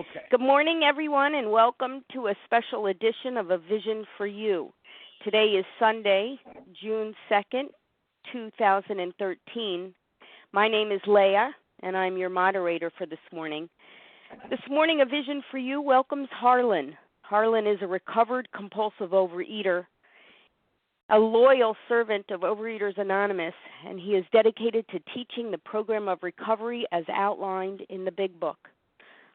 Okay. Good morning, everyone, and welcome to a special edition of A Vision for You. Today is Sunday, June 2nd, 2013. My name is Leah, and I'm your moderator for this morning. This morning, A Vision for You welcomes Harlan. Harlan is a recovered compulsive overeater, a loyal servant of Overeaters Anonymous, and he is dedicated to teaching the program of recovery as outlined in the Big Book.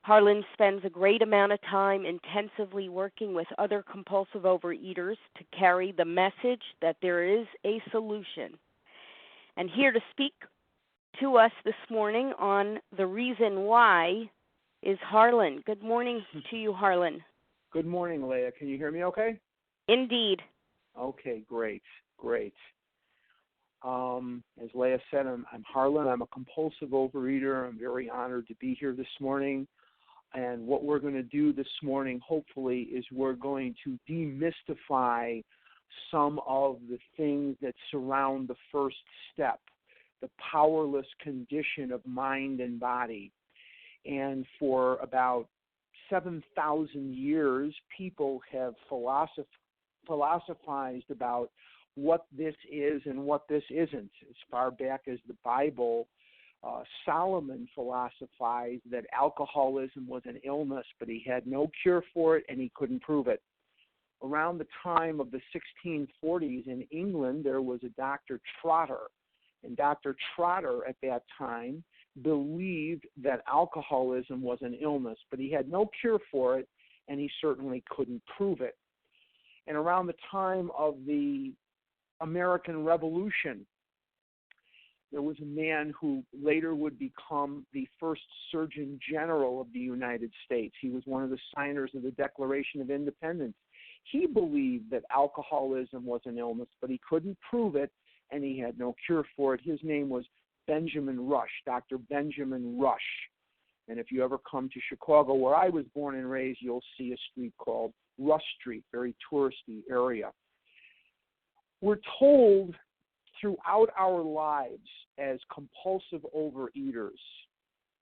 Harlan spends a great amount of time intensively working with other compulsive overeaters to carry the message that there is a solution. And here to speak to us this morning on the reason why is Harlan. Good morning to you, Harlan. Good morning, Leah. Can you hear me okay? Indeed. Okay, great. As Leah said, I'm Harlan. I'm a compulsive overeater. I'm very honored to be here this morning. And what we're going to do this morning, hopefully, is we're going to demystify some of the things that surround the first step, the powerless condition of mind and body. And for about 7,000 years, people have philosophized about what this is and what this isn't. As far back as the Bible, Solomon philosophized that alcoholism was an illness, but he had no cure for it and he couldn't prove it. Around the time of the 1640s in England, there was a Dr. Trotter, and Dr. Trotter at that time believed that alcoholism was an illness, but he had no cure for it and he certainly couldn't prove it. And around the time of the American Revolution, there was a man who later would become the first Surgeon General of the United States. He was one of the signers of the Declaration of Independence. He believed that alcoholism was an illness, but he couldn't prove it, and he had no cure for it. His name was Benjamin Rush, Dr. Benjamin Rush. And if you ever come to Chicago, where I was born and raised, you'll see a street called Rush Street, very touristy area. We're told throughout our lives as compulsive overeaters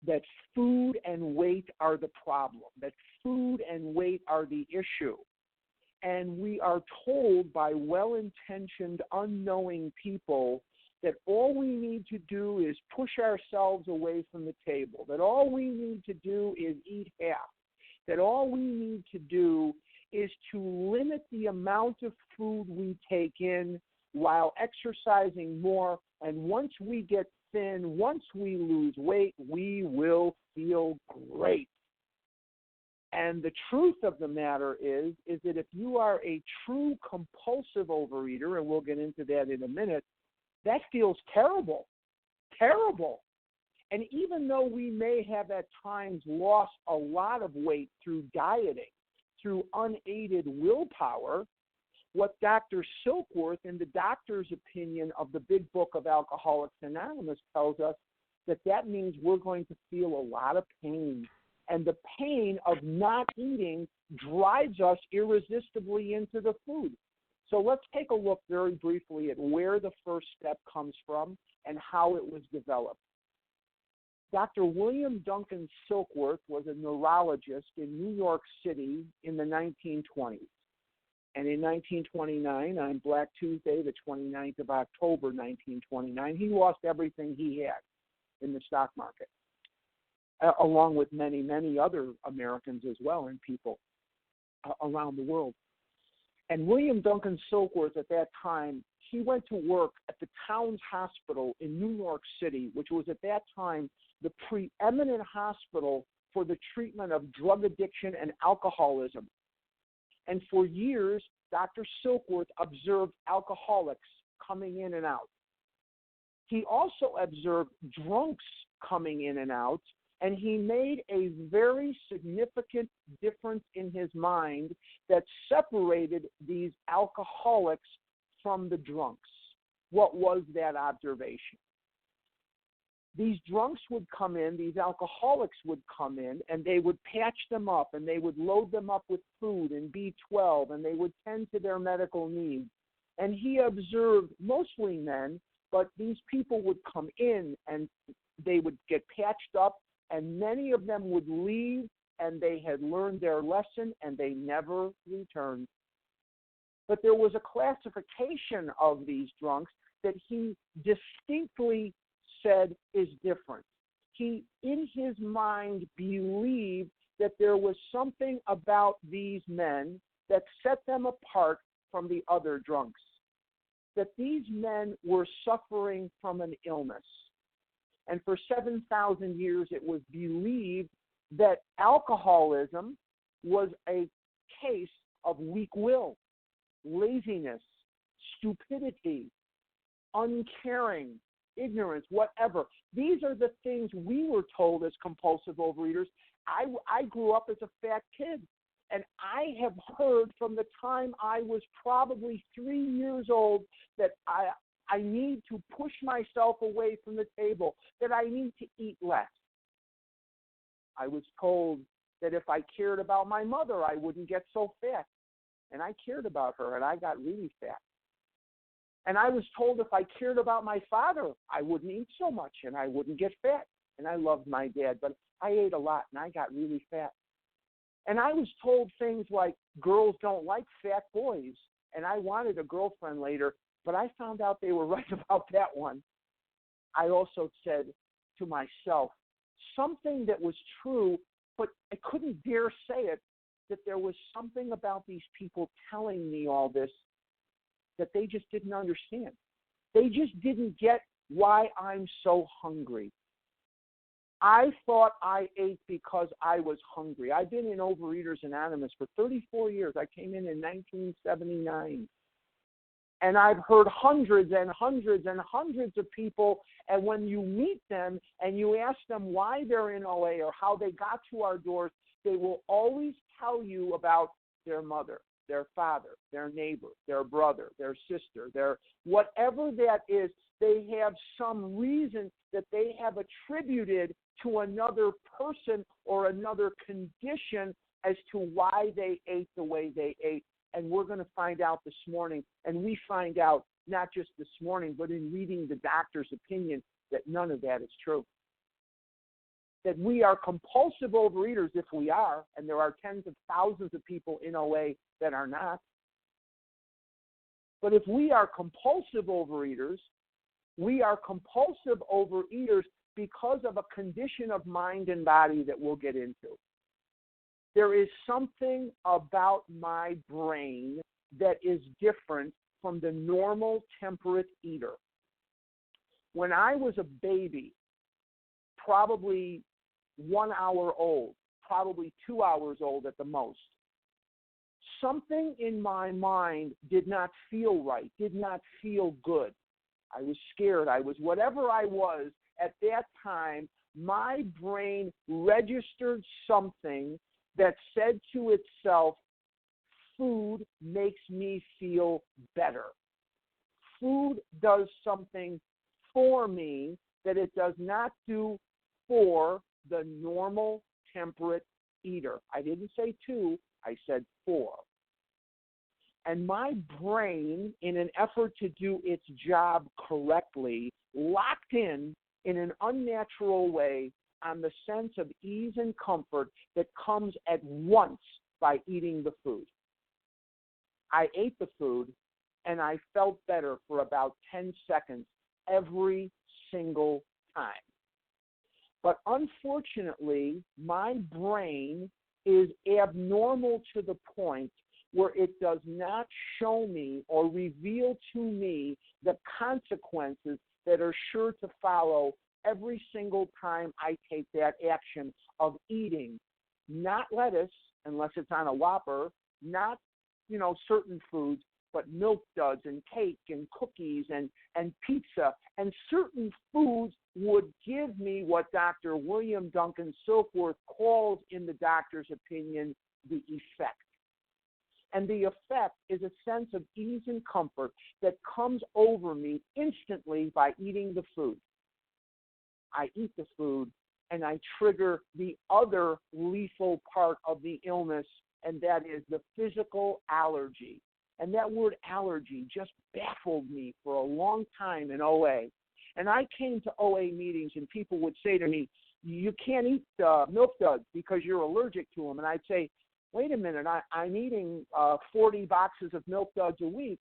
that food and weight are the problem, that food and weight are the issue. And we are told by well-intentioned, unknowing people that all we need to do is push ourselves away from the table, that all we need to do is eat half, that all we need to do is to limit the amount of food we take in while exercising more, and once we get thin, once we lose weight, we will feel great. And the truth of the matter is that if you are a true compulsive overeater, and we'll get into that in a minute, that feels terrible. And even though we may have at times lost a lot of weight through dieting, through unaided willpower, what Dr. Silkworth, in the doctor's opinion of the Big Book of Alcoholics Anonymous, tells us that means we're going to feel a lot of pain. And the pain of not eating drives us irresistibly into the food. So let's take a look very briefly at where the first step comes from and how it was developed. Dr. William Duncan Silkworth was a neurologist in New York City in the 1920s. And in 1929, on Black Tuesday, the 29th of October, 1929, he lost everything he had in the stock market, along with many, many other Americans as well and people around the world. And William Duncan Silkworth at that time, he went to work at the Towns Hospital in New York City, which was at that time the preeminent hospital for the treatment of drug addiction and alcoholism. And for years, Dr. Silkworth observed alcoholics coming in and out. He also observed drunks coming in and out, and he made a very significant difference in his mind that separated these alcoholics from the drunks. What was that observation? These drunks would come in, these alcoholics would come in, and they would patch them up, and they would load them up with food and B12, and they would tend to their medical needs. And he observed mostly men, but these people would come in, and they would get patched up, and many of them would leave and they had learned their lesson and they never returned. But there was a classification of these drunks that he distinctly said is different. He, in his mind, believed that there was something about these men that set them apart from the other drunks, that these men were suffering from an illness. And for 7,000 years, it was believed that alcoholism was a case of weak will, laziness, stupidity, uncaring, ignorance, whatever. These are the things we were told as compulsive overeaters. I grew up as a fat kid, and I have heard from the time I was probably 3 years old that I need to push myself away from the table, that I need to eat less. I was told that if I cared about my mother, I wouldn't get so fat. And I cared about her, and I got really fat. And I was told if I cared about my father, I wouldn't eat so much, and I wouldn't get fat. And I loved my dad, but I ate a lot, and I got really fat. And I was told things like, girls don't like fat boys. And I wanted a girlfriend later, but I found out they were right about that one. I also said to myself something that was true, but I couldn't dare say it, that there was something about these people telling me all this that they just didn't understand. They just didn't get why I'm so hungry. I thought I ate because I was hungry. I've been in Overeaters Anonymous for 34 years. I came in 1979. And I've heard hundreds and hundreds and hundreds of people, and when you meet them and you ask them why they're in OA or how they got to our doors, they will always tell you about their mother, their father, their neighbor, their brother, their sister, their whatever that is. They have some reason that they have attributed to another person or another condition as to why they ate the way they ate. And we're going to find out this morning, and we find out not just this morning, but in reading the doctor's opinion, that none of that is true. That we are compulsive overeaters if we are, and there are tens of thousands of people in OA that are not. But if we are compulsive overeaters, we are compulsive overeaters because of a condition of mind and body that we'll get into. There is something about my brain that is different from the normal temperate eater. When I was a baby, probably 1 hour old, probably 2 hours old at the most, something in my mind did not feel right, did not feel good. I was scared. I was whatever I was at that time. My brain registered something that said to itself, food makes me feel better. Food does something for me that it does not do for the normal temperate eater. I didn't say two, I said four. And my brain, in an effort to do its job correctly, locked in an unnatural way on the sense of ease and comfort that comes at once by eating the food. I ate the food, and I felt better for about 10 seconds every single time. But unfortunately, my brain is abnormal to the point where it does not show me or reveal to me the consequences that are sure to follow every single time I take that action of eating, not lettuce, unless it's on a Whopper, not, certain foods, but milk duds and cake and cookies and pizza. And certain foods would give me what Dr. William Duncan Silkworth calls, in the doctor's opinion, the effect. And the effect is a sense of ease and comfort that comes over me instantly by eating the food. I eat the food, and I trigger the other lethal part of the illness, and that is the physical allergy. And that word allergy just baffled me for a long time in OA. And I came to OA meetings, and people would say to me, you can't eat milk duds because you're allergic to them. And I'd say, wait a minute, I'm eating 40 boxes of milk duds a week.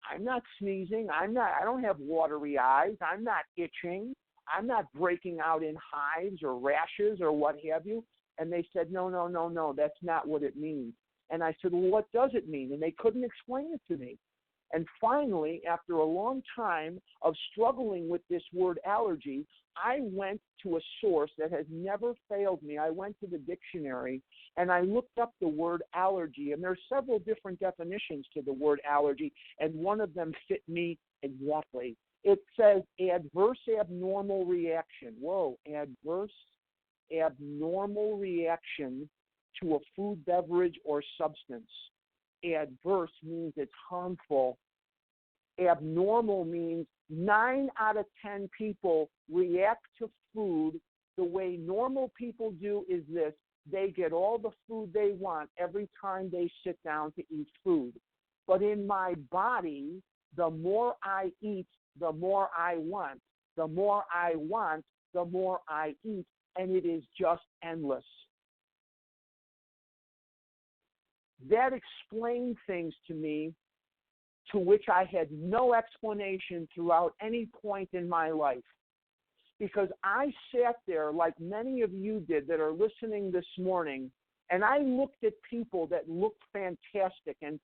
I'm not sneezing. I don't have watery eyes. I'm not itching. I'm not breaking out in hives or rashes or what have you. And they said, no, that's not what it means. And I said, well, what does it mean? And they couldn't explain it to me. And finally, after a long time of struggling with this word allergy, I went to a source that has never failed me. I went to the dictionary and I looked up the word allergy. And there are several different definitions to the word allergy, and one of them fit me exactly. It says adverse abnormal reaction. Whoa, adverse abnormal reaction to a food, beverage, or substance. Adverse means it's harmful. Abnormal means 9 out of 10 people react to food the way normal people do is this. They get all the food they want every time they sit down to eat food. But in my body, the more I eat, the more I want. The more I want, the more I eat, and it is just endless. That explained things to me to which I had no explanation throughout any point in my life. Because I sat there like many of you did that are listening this morning, and I looked at people that looked fantastic and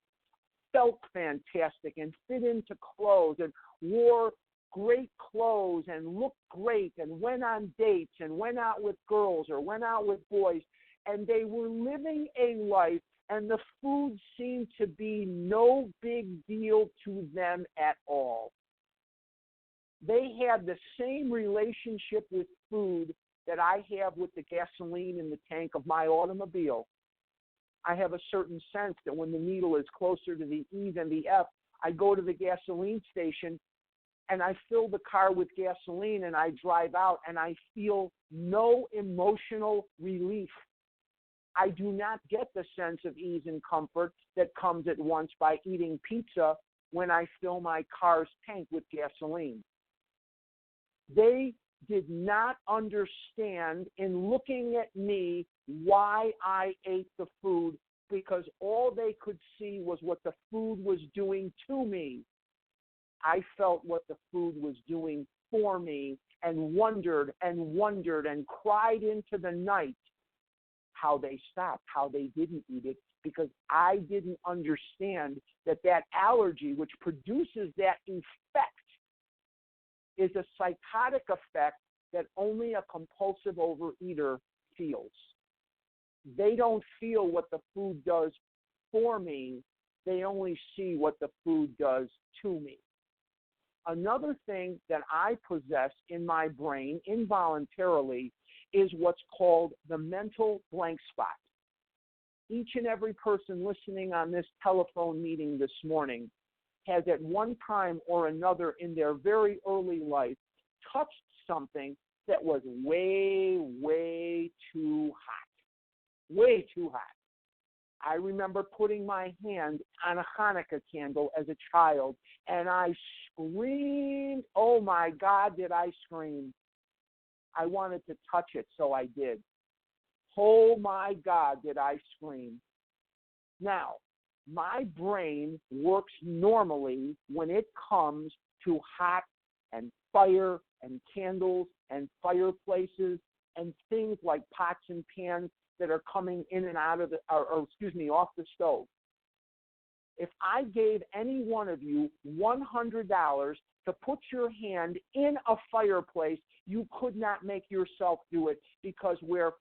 felt fantastic and fit into clothes and wore great clothes and looked great and went on dates and went out with girls or went out with boys, and they were living a life, and the food seemed to be no big deal to them at all. They had the same relationship with food that I have with the gasoline in the tank of my automobile. I have a certain sense that when the needle is closer to the E than the F, I go to the gasoline station and I fill the car with gasoline and I drive out and I feel no emotional relief. I do not get the sense of ease and comfort that comes at once by eating pizza when I fill my car's tank with gasoline. They did not understand in looking at me why I ate the food, because all they could see was what the food was doing to me. I felt what the food was doing for me and wondered and cried into the night how they stopped, how they didn't eat it, because I didn't understand that allergy, which produces that effect, is a psychotic effect that only a compulsive overeater feels. They don't feel what the food does for me. They only see what the food does to me. Another thing that I possess in my brain involuntarily is what's called the mental blank spot. Each and every person listening on this telephone meeting this morning has at one time or another in their very early life touched something that was way, way too hot. Way too hot. I remember putting my hand on a Hanukkah candle as a child, and I screamed. Oh, my God, did I scream. I wanted to touch it, so I did. Oh, my God, did I scream. Now, my brain works normally when it comes to hot and fire and candles and fireplaces and things like pots and pans that are coming in and out of off the stove. If I gave any one of you $100 to put your hand in a fireplace, you could not make yourself do it, because where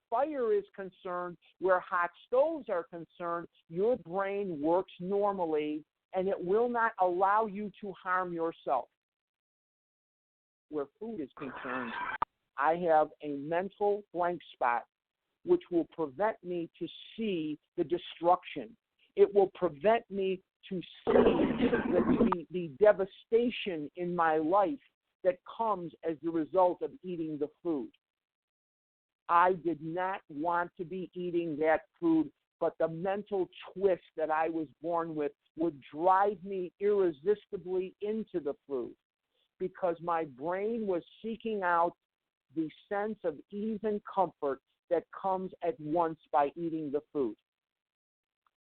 fire is concerned, where hot stoves are concerned, your brain works normally and it will not allow you to harm yourself. Where food is concerned, I have a mental blank spot which will prevent me to see the destruction. It will prevent me to see the devastation in my life that comes as the result of eating the food. I did not want to be eating that food, but the mental twist that I was born with would drive me irresistibly into the food, because my brain was seeking out the sense of ease and comfort that comes at once by eating the food.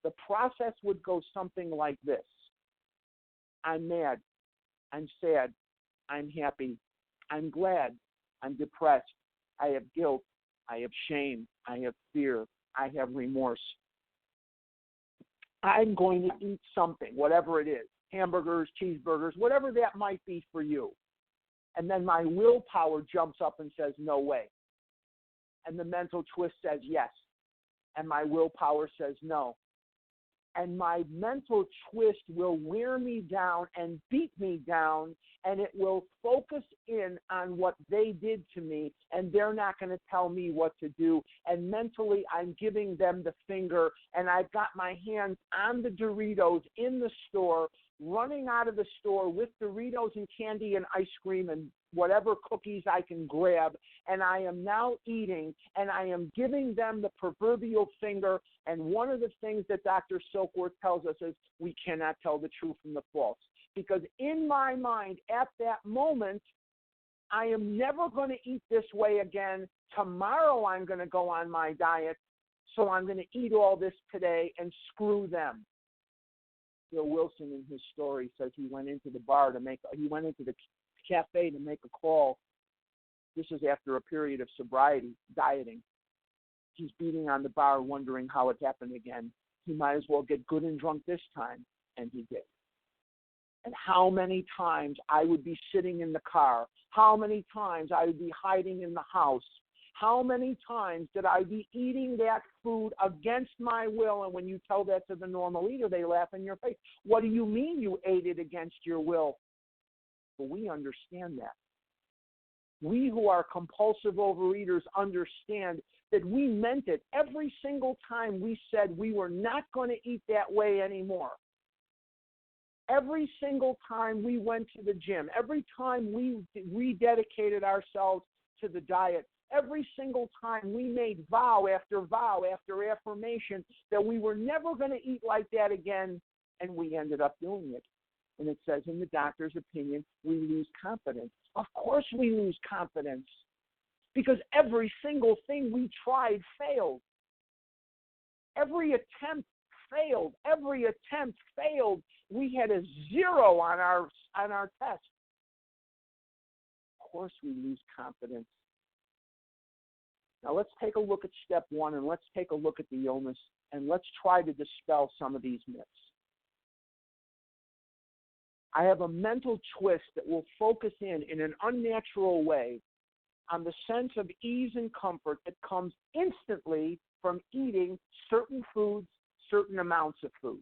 The process would go something like this. I'm mad. I'm sad. I'm happy. I'm glad. I'm depressed. I have guilt. I have shame. I have fear. I have remorse. I'm going to eat something, whatever it is, hamburgers, cheeseburgers, whatever that might be for you. And then my willpower jumps up and says, no way. And the mental twist says yes. And my willpower says no. And my mental twist will wear me down and beat me down, and it will focus in on what they did to me, and they're not going to tell me what to do. And mentally, I'm giving them the finger, and I've got my hands on the Doritos in the store, running out of the store with Doritos and candy and ice cream and whatever cookies I can grab, and I am now eating, and I am giving them the proverbial finger. And one of the things that Dr. Silkworth tells us is we cannot tell the true from the false. Because in my mind, at that moment, I am never going to eat this way again. Tomorrow I'm going to go on my diet, so I'm going to eat all this today and screw them. Bill Wilson in his story says he went into the cafe to make a call. This is after a period of sobriety, dieting. He's beating on the bar, wondering how it happened again. He might as well get good and drunk this time, and he did. And how many times I would be sitting in the car, how many times I would be hiding in the house, how many times did I be eating that food against my will? And when you tell that to the normal eater, they laugh in your face. What do you mean you ate it against your will? But we understand that. We who are compulsive overeaters understand that we meant it every single time we said we were not going to eat that way anymore. Every single time we went to the gym, every time we rededicated ourselves to the diet, every single time we made vow after affirmation that we were never going to eat like that again, and we ended up doing it. And it says in the doctor's opinion, we lose confidence. Of course we lose confidence, because every single thing we tried failed. Every attempt failed. Every attempt failed. We had a 0 on our test. Of course we lose confidence. Now let's take a look at step 1, and let's take a look at the illness, and let's try to dispel some of these myths. I have a mental twist that will focus in an unnatural way on the sense of ease and comfort that comes instantly from eating certain foods, certain amounts of food.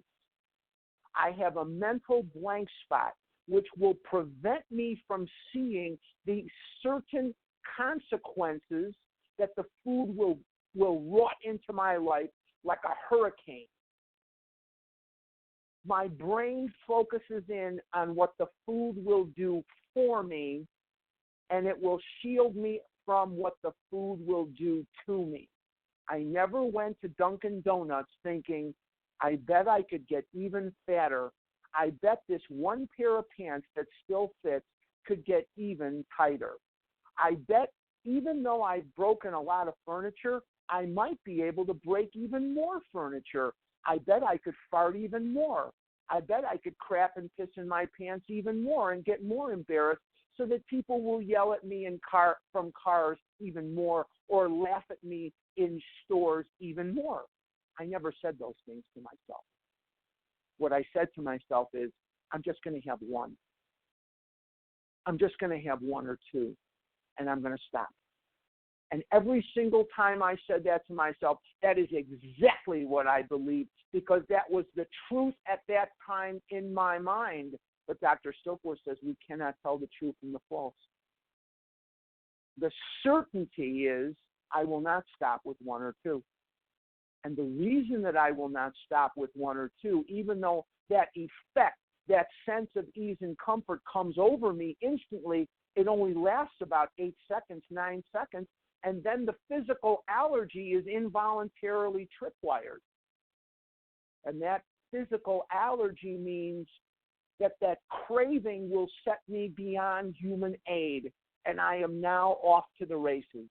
I have a mental blank spot which will prevent me from seeing the certain consequences that the food will wrought into my life like a hurricane. My brain focuses in on what the food will do for me, and it will shield me from what the food will do to me. I never went to Dunkin' Donuts thinking, I bet I could get even fatter. I bet this one pair of pants that still fits could get even tighter. I bet even though I've broken a lot of furniture, I might be able to break even more furniture. I bet I could fart even more. I bet I could crap and piss in my pants even more and get more embarrassed so that people will yell at me from cars even more or laugh at me in stores even more. I never said those things to myself. What I said to myself is, I'm just going to have one. I'm just going to have 1 or 2, and I'm going to stop. And every single time I said that to myself, that is exactly what I believed, because that was the truth at that time in my mind. But Dr. Silkworth says we cannot tell the truth from the false. The certainty is I will not stop with 1 or 2. And the reason that I will not stop with 1 or 2, even though that effect, that sense of ease and comfort comes over me instantly, it only lasts about 8 seconds, 9 seconds, and then the physical allergy is involuntarily tripwired. And that physical allergy means that craving will set me beyond human aid. and I am now off to the races.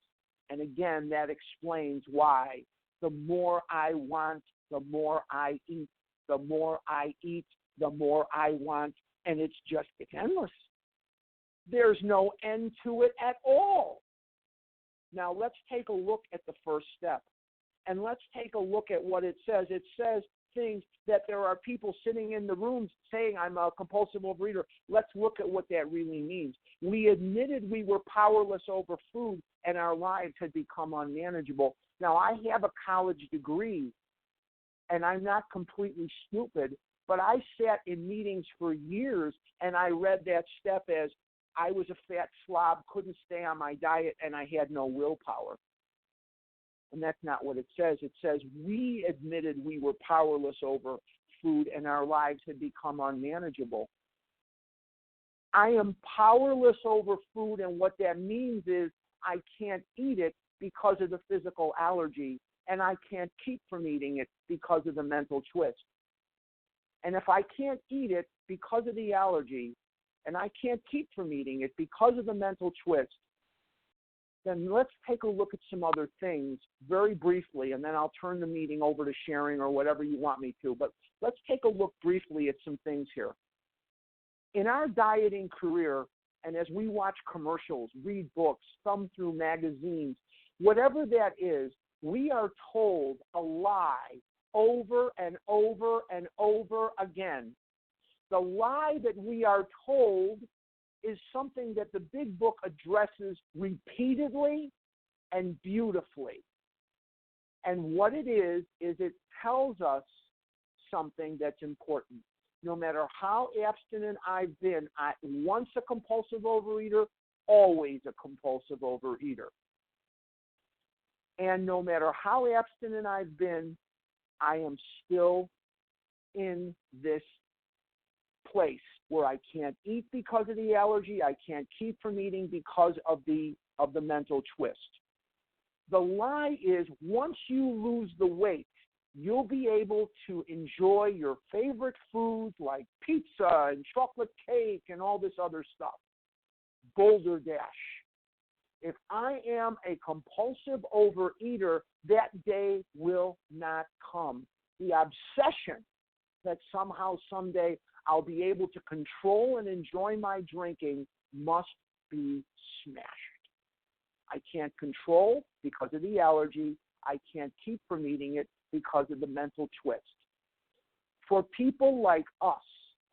And again, that explains why the more I want, the more I eat. The more I eat, the more I want, and it's endless. There's no end to it at all. Now, let's take a look at the first step, and let's take a look at what it says. It says things that there are people sitting in the rooms saying, I'm a compulsive overeater. Let's look at what that really means. We admitted we were powerless over food, and our lives had become unmanageable. Now, I have a college degree, and I'm not completely stupid, but I sat in meetings for years, and I read that step as I was a fat slob, couldn't stay on my diet, and I had no willpower. And that's not what it says. It says we admitted we were powerless over food, and our lives had become unmanageable. I am powerless over food, and what that means is I can't eat it because of the physical allergy, and I can't keep from eating it because of the mental twist. And if I can't eat it because of the allergy, and I can't keep from eating it because of the mental twist, then let's take a look at some other things very briefly, and then I'll turn the meeting over to sharing or whatever you want me to. But let's take a look briefly at some things here. In our dieting career, and as we watch commercials, read books, thumb through magazines, whatever that is, we are told a lie over and over and over again. The lie that we are told is something that the big book addresses repeatedly and beautifully. And what it is it tells us something that's important. No matter how abstinent I've been, once a compulsive overeater, always a compulsive overeater. And no matter how abstinent I've been, I am still in this place where I can't eat because of the allergy, I can't keep from eating because of the mental twist. The lie is once you lose the weight, you'll be able to enjoy your favorite foods like pizza and chocolate cake and all this other stuff. Boulder Dash. If I am a compulsive overeater, that day will not come. The obsession that somehow, someday, I'll be able to control and enjoy my drinking must be smashed. I can't control because of the allergy. I can't keep from eating it because of the mental twist. For people like us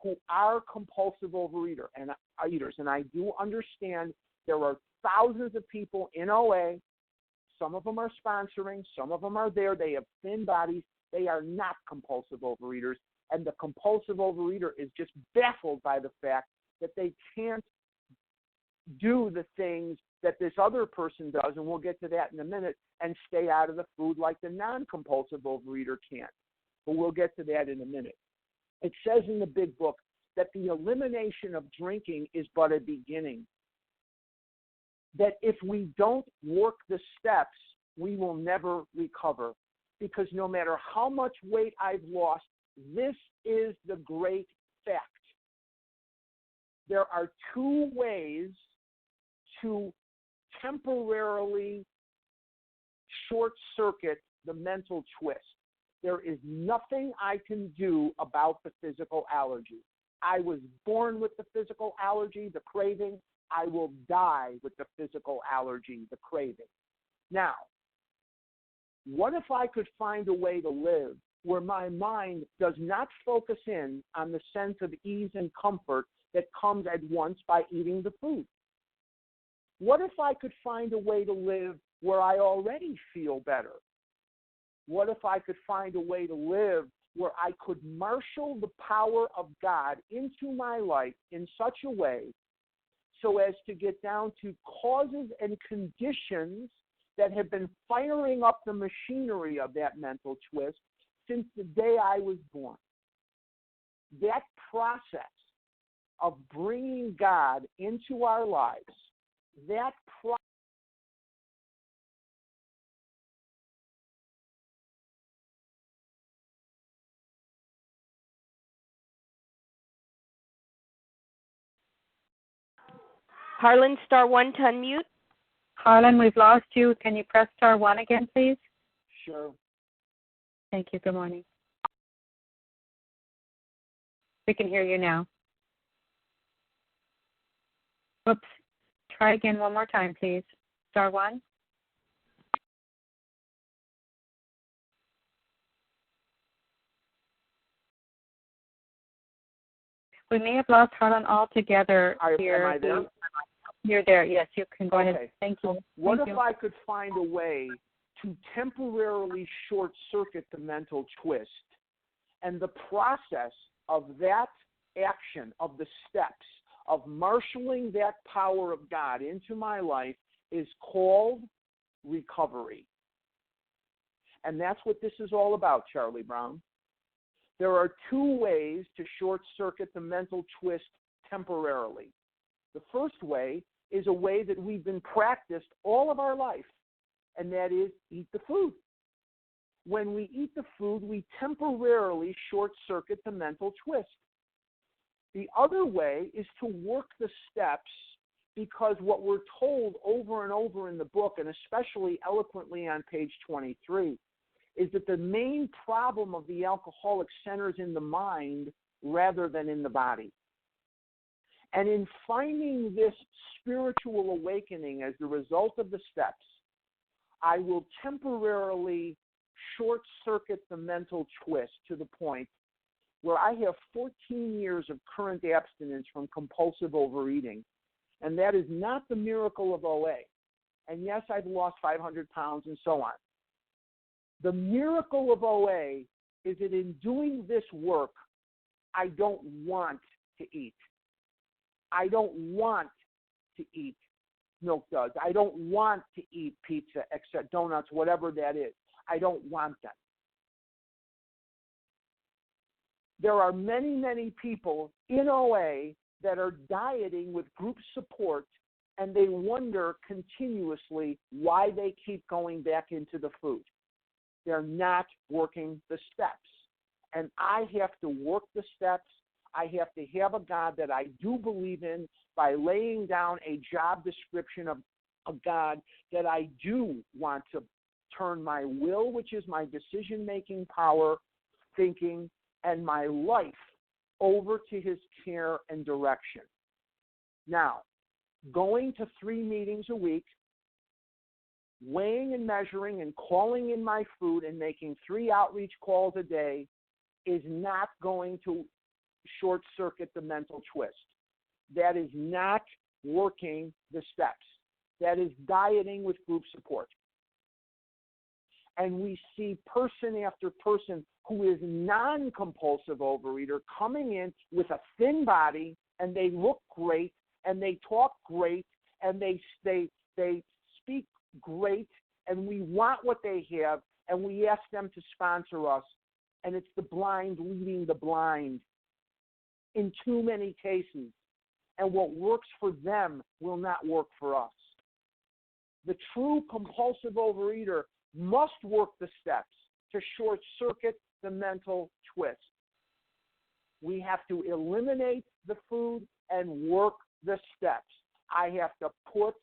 who are compulsive overeaters, and I do understand there are thousands of people in OA, some of them are sponsoring, some of them are there, they have thin bodies, they are not compulsive overeaters, and the compulsive overeater is just baffled by the fact that they can't do the things that this other person does, and we'll get to that in a minute, and stay out of the food like the non-compulsive overeater can't. But we'll get to that in a minute. It says in the big book that the elimination of drinking is but a beginning. That if we don't work the steps, we will never recover. Because no matter how much weight I've lost, this is the great fact. There are two ways to temporarily short-circuit the mental twist. There is nothing I can do about the physical allergy. I was born with the physical allergy, the craving. I will die with the physical allergy, the craving. Now, what if I could find a way to live where my mind does not focus in on the sense of ease and comfort that comes at once by eating the food? What if I could find a way to live where I already feel better? What if I could find a way to live where I could marshal the power of God into my life in such a way so as to get down to causes and conditions that have been firing up the machinery of that mental twist since the day I was born? That process of bringing God into our lives, that process Harlan, star 1 to unmute. Harlan, we've lost you. Can you press star 1 again, please? Sure. Thank you. Good morning. We can hear you now. Whoops. Try again one more time, please. Star 1. We may have lost Harlan altogether here. Am I there? You're there. Yes, you can go Okay. ahead. Thank you. What Thank if you. I could find a way to temporarily short-circuit the mental twist, and the process of that action, of the steps, of marshaling that power of God into my life is called recovery. And that's what this is all about, Charlie Brown. There are two ways to short-circuit the mental twist temporarily. The first way is a way that we've been practiced all of our life, and that is eat the food. When we eat the food, we temporarily short-circuit the mental twist. The other way is to work the steps, because what we're told over and over in the book, and especially eloquently on page 23, is that the main problem of the alcoholic centers in the mind rather than in the body. And in finding this spiritual awakening as the result of the steps, I will temporarily short-circuit the mental twist to the point where I have 14 years of current abstinence from compulsive overeating. And that is not the miracle of OA. And yes, I've lost 500 pounds and so on. The miracle of OA is that in doing this work, I don't want to eat. I don't want to eat milk duds. I don't want to eat pizza, except donuts, whatever that is. I don't want them. There are many, many people in OA that are dieting with group support, and they wonder continuously why they keep going back into the food. They're not working the steps. And I have to work the steps. I have to have a God that I do believe in by laying down a job description of a God that I do want to turn my will, which is my decision-making power, thinking, and my life over to his care and direction. Now, going to 3 meetings a week, weighing and measuring and calling in my food and making 3 outreach calls a day is not going to short-circuit the mental twist. That is not working the steps. That is dieting with group support. And we see person after person who is non-compulsive overeater coming in with a thin body, and they look great, and they talk great, and they speak great, and we want what they have, and we ask them to sponsor us, and it's the blind leading the blind in too many cases. And what works for them will not work for us. The true compulsive overeater must work the steps to short-circuit the mental twist. We have to eliminate the food and work the steps. I have to put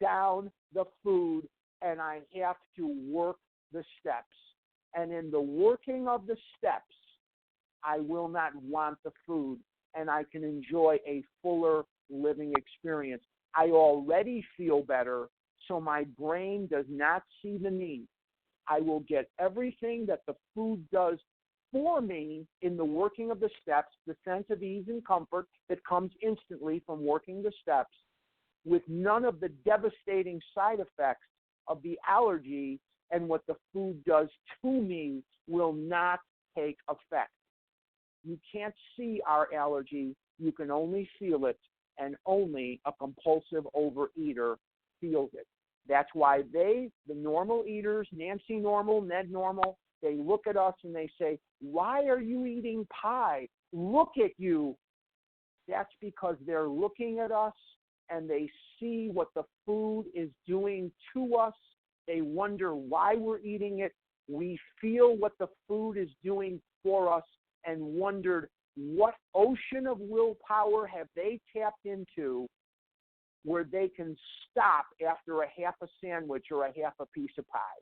down the food, and I have to work the steps. And in the working of the steps, I will not want the food, and I can enjoy a fuller living experience. I already feel better, so my brain does not see the need. I will get everything that the food does for me in the working of the steps, the sense of ease and comfort that comes instantly from working the steps, with none of the devastating side effects of the allergy, and what the food does to me will not take effect. You can't see our allergy, you can only feel it, and only a compulsive overeater feels it. That's why the normal eaters, Nancy Normal, Ned Normal, they look at us and they say, "Why are you eating pie? Look at you." That's because they're looking at us and they see what the food is doing to us. They wonder why we're eating it. We feel what the food is doing for us and wondered what ocean of willpower have they tapped into where they can stop after a half a sandwich or a half a piece of pie.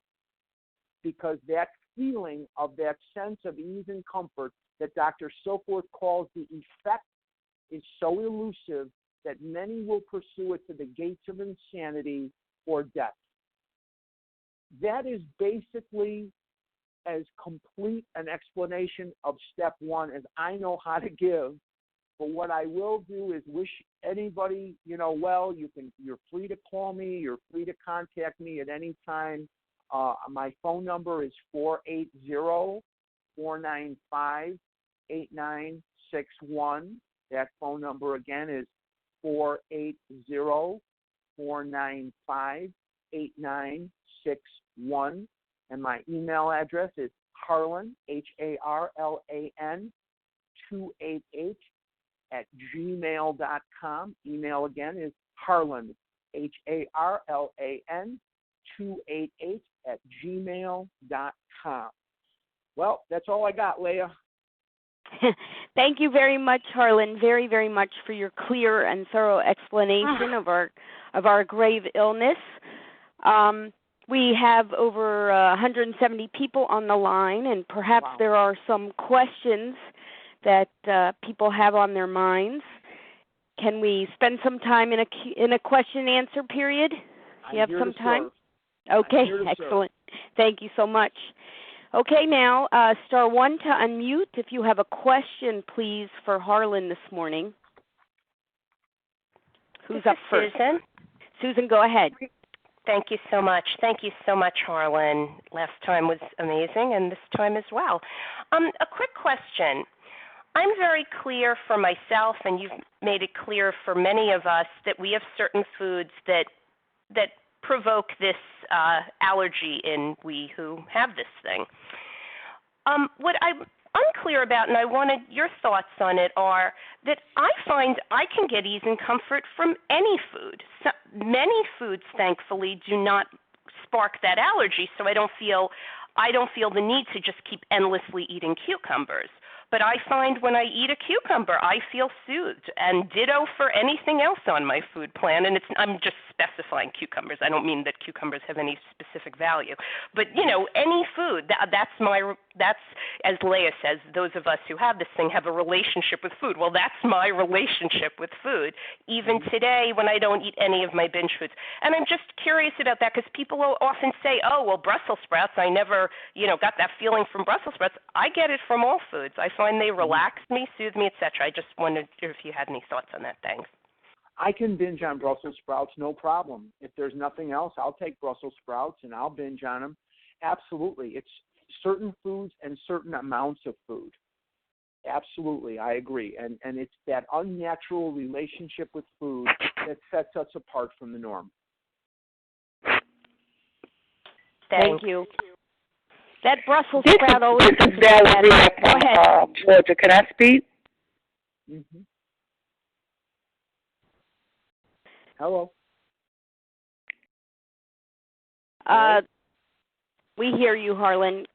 Because that feeling of that sense of ease and comfort that Dr. Silkworth calls the effect is so elusive that many will pursue it to the gates of insanity or death. That is basically as complete an explanation of step one as I know how to give. But what I will do is wish anybody, well. You're free to call me. You're free to contact me at any time. My phone number is 480-495-8961. That phone number again is 480-495-8961. And my email address is Harlan, Harlan, 288 @gmail.com. Email again is Harlan, Harlan, 288 @gmail.com. Well, that's all I got, Leah. Thank you very much, Harlan, very, very much for your clear and thorough explanation of our grave illness. We have over 170 people on the line, and perhaps there are some questions that people have on their minds. Can we spend some time in a question and answer period? You have some time? Okay, excellent. Thank you so much. Okay, now, star 1 to unmute. If you have a question, please, for Harlan this morning. Who's up first? Susan. Susan, go ahead. Thank you so much. Thank you so much, Harlan. Last time was amazing, and this time as well. A quick question. I'm very clear for myself, and you've made it clear for many of us, that we have certain foods that provoke this allergy in we who have this thing. What I'm unclear about, and I wanted your thoughts on it, are that I find I can get ease and comfort from any food. So many foods, thankfully, do not spark that allergy, so I don't feel the need to just keep endlessly eating cucumbers. But I find when I eat a cucumber, I feel soothed, and ditto for anything else on my food plan. And I'm just specifying cucumbers. I don't mean that cucumbers have any specific value. But, any food, that's, as Leah says, those of us who have this thing have a relationship with food. Well, that's my relationship with food, even today when I don't eat any of my binge foods. And I'm just curious about that because people will often say, oh, well, Brussels sprouts, I never, got that feeling from Brussels sprouts. I get it from all foods. I find they relax me, soothe me, etc. I just wondered if you had any thoughts on that. Thanks. I can binge on Brussels sprouts, no problem. If there's nothing else, I'll take Brussels sprouts and I'll binge on them. Absolutely. It's certain foods and certain amounts of food. Absolutely, I agree. And it's that unnatural relationship with food that sets us apart from the norm. Thank you. That Brussels sprout always... This is Valerie from Georgia. Can I speak? Mm-hmm. Hello. We hear you, Harlan.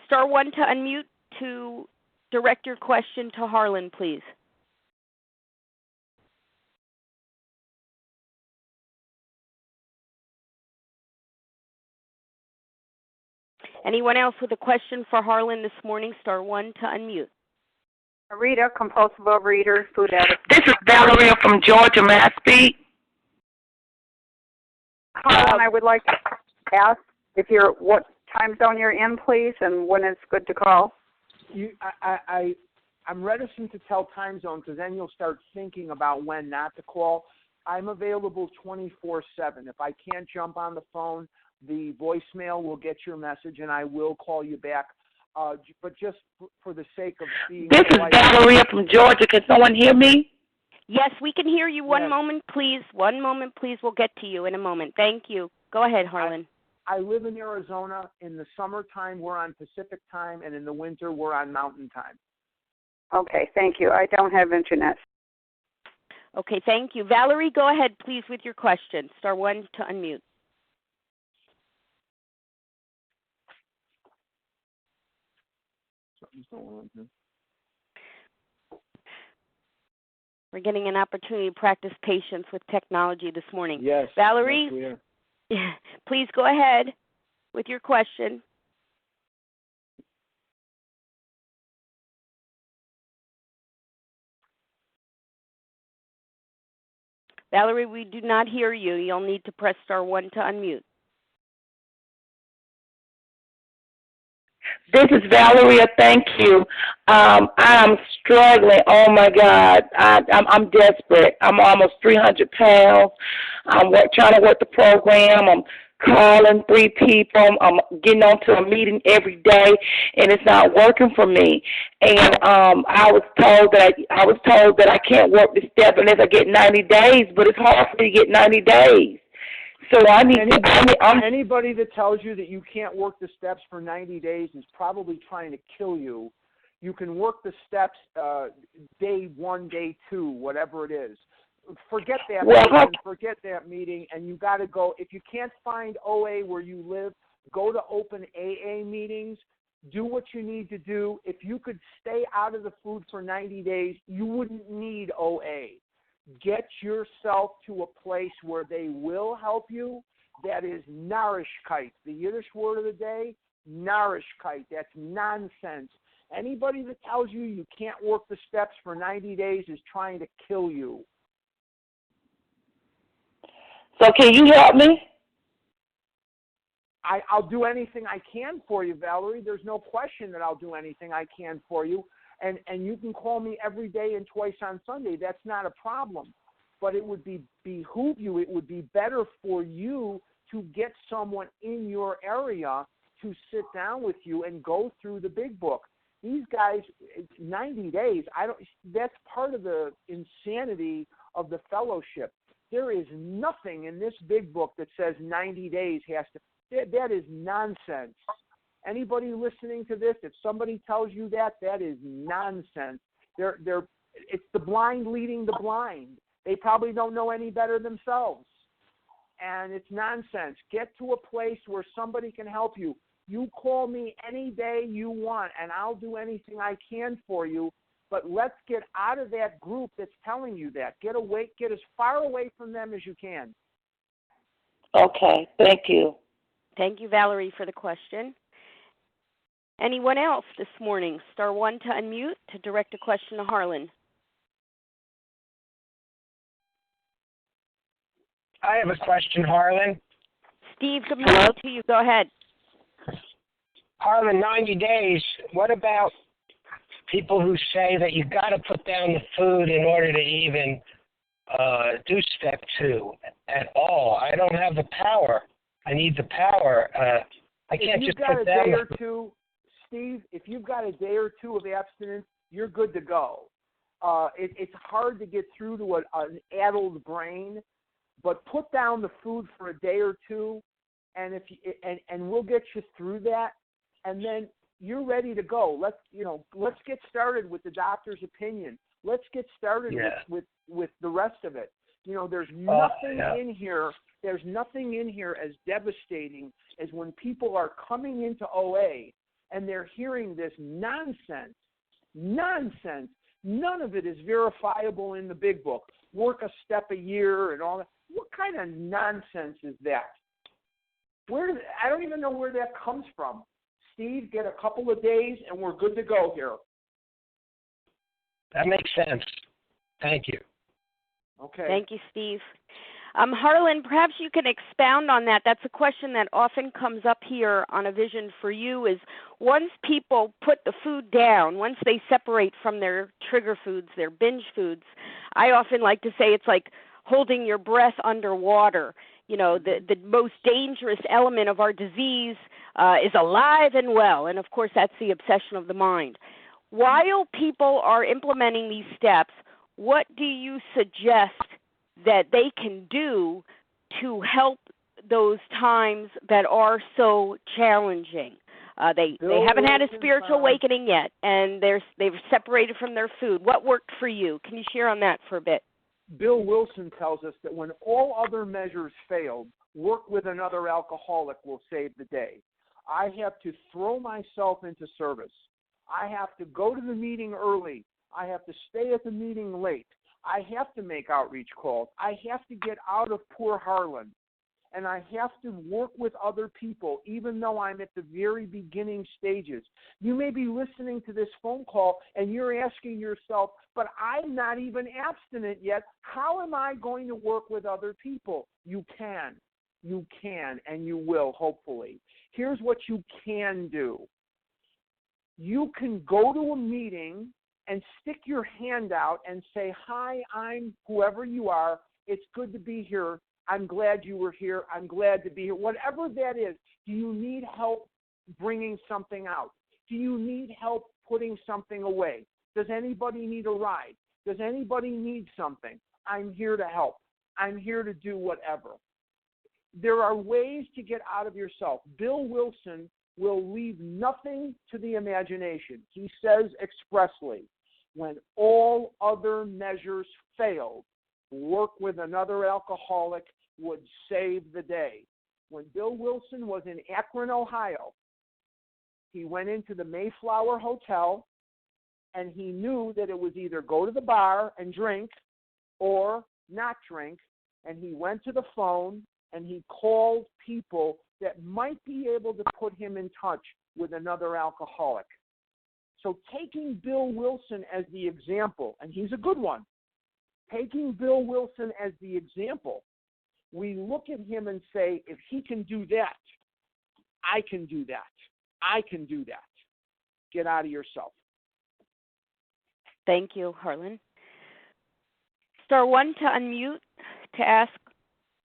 Star 1 to unmute to direct your question to Harlan, please. Anyone else with a question for Harlan this morning? Star 1 to unmute. Rita, compulsive overeater, food addict. This is Valeria from Georgia. May I speak? Harlan, I would like to ask what time zone you're in, please, and when it's good to call. I'm reticent to tell time zone because then you'll start thinking about when not to call. I'm available 24/7. If I can't jump on the phone, the voicemail will get your message, and I will call you back. But just for the sake of being... This is Valeria from Georgia. Can someone hear me? Yes, we can hear you. One moment, please. One moment, please. We'll get to you in a moment. Thank you. Go ahead, Harlan. I live in Arizona. In the summertime, we're on Pacific time, and in the winter, we're on Mountain time. Okay, thank you. I don't have internet. Okay, thank you. Valerie, go ahead, please, with your question. Star 1 to unmute. We're getting an opportunity to practice patience with technology this morning. Yes. Valerie, yes, we are. please go ahead with your question. Valerie, we do not hear you. You'll need to press star 1 to unmute. This is Valeria. Thank you. I'm struggling. Oh my God, I'm desperate. I'm almost 300 pounds. I'm trying to work the program. I'm calling 3 people. I'm getting onto a meeting every day, and it's not working for me. And I was told that I can't work the step unless I get 90 days. But it's hard for me to get 90 days. So anybody that tells you that you can't work the steps for 90 days is probably trying to kill you. You can work the steps day 1, day 2, whatever it is. Forget that meeting, and you got to go. If you can't find OA where you live, go to open AA meetings. Do what you need to do. If you could stay out of the food for 90 days, you wouldn't need OA. Get yourself to a place where they will help you. That is Narishkeit. The Yiddish word of the day, Narishkeit. That's nonsense. Anybody that tells you you can't work the steps for 90 days is trying to kill you. So can you help me? I'll do anything I can for you, Valerie. There's no question that I'll do anything I can for you. And you can call me every day and twice on Sunday. That's not a problem. But it would behoove you, it would be better for you to get someone in your area to sit down with you and go through the big book. These guys, 90 days, that's part of the insanity of the fellowship. There is nothing in this big book that says 90 days has to, that is nonsense. Anybody listening to this, if somebody tells you that is nonsense. It's the blind leading the blind. They probably don't know any better themselves. And it's nonsense. Get to a place where somebody can help you. You call me any day you want, and I'll do anything I can for you. But let's get out of that group that's telling you that. Get as far away from them as you can. Okay, thank you. Thank you, Valerie, for the question. Anyone else this morning? Star 1 to unmute to direct a question to Harlan. I have a question, Harlan. Steve, good morning to you. Go ahead. Harlan, 90 days, what about people who say that you've got to put down the food in order to even do step 2 at all? I don't have the power. I need the power. I can't just put down the food. Steve, if you've got a day or 2 of abstinence, you're good to go. It's hard to get through to an addled brain, but put down the food for a day or 2, and we'll get you through that, and then you're ready to go. Let's get started with the doctor's opinion. Let's get started with the rest of it. There's nothing in here. There's nothing in here as devastating as when people are coming into OA and they're hearing this nonsense. None of it is verifiable in the big book. Work a step a year and all that. What kind of nonsense is that? I don't even know where that comes from. Steve, get a couple of days and we're good to go here. That makes sense. Thank you. Okay. Thank you, Steve. Harlan, perhaps you can expound on that. That's a question that often comes up here on A Vision for You is once people put the food down, once they separate from their trigger foods, their binge foods, I often like to say it's like holding your breath underwater. The most dangerous element of our disease is alive and well, and of course that's the obsession of the mind. While people are implementing these steps, what do you suggest that they can do to help those times that are so challenging? They haven't had a spiritual awakening yet, and they've separated from their food. What worked for you? Can you share on that for a bit? Bill Wilson tells us that when all other measures failed, work with another alcoholic will save the day. I have to throw myself into service. I have to go to the meeting early. I have to stay at the meeting late. I have to make outreach calls. I have to get out of poor Harlan. And I have to work with other people, even though I'm at the very beginning stages. You may be listening to this phone call and you're asking yourself, but I'm not even abstinent yet. How am I going to work with other people? You can. You can, and you will, hopefully. Here's what you can do. You can go to a meeting and stick your hand out and say, hi, I'm whoever you are. It's good to be here. I'm glad you were here. I'm glad to be here. Whatever that is, do you need help bringing something out? Do you need help putting something away? Does anybody need a ride? Does anybody need something? I'm here to help. I'm here to do whatever. There are ways to get out of yourself. Bill Wilson will leave nothing to the imagination. He says expressly, when all other measures failed, work with another alcoholic would save the day. When Bill Wilson was in Akron, Ohio, he went into the Mayflower Hotel, and he knew that it was either go to the bar and drink or not drink, and he went to the phone and he called people that might be able to put him in touch with another alcoholic. So taking Bill Wilson as the example, and he's a good one, taking Bill Wilson as the example, we look at him and say, if he can do that, I can do that. I can do that. Get out of yourself. Thank you, Harlan. Star 1 to unmute to ask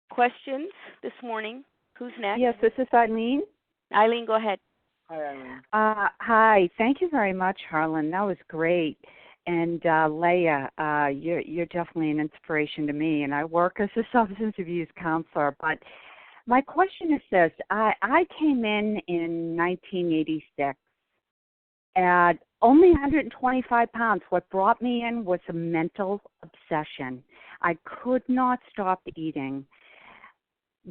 questions this morning. Who's next? Yes, this is Eileen. Eileen, go ahead. Hi, Eileen. Hi. Thank you very much, Harlan. That was great. And Leah, you're definitely an inspiration to me, and I work as a substance abuse counselor. But my question is this. I came in 1986 at only 125 pounds. What brought me in was a mental obsession. I could not stop eating.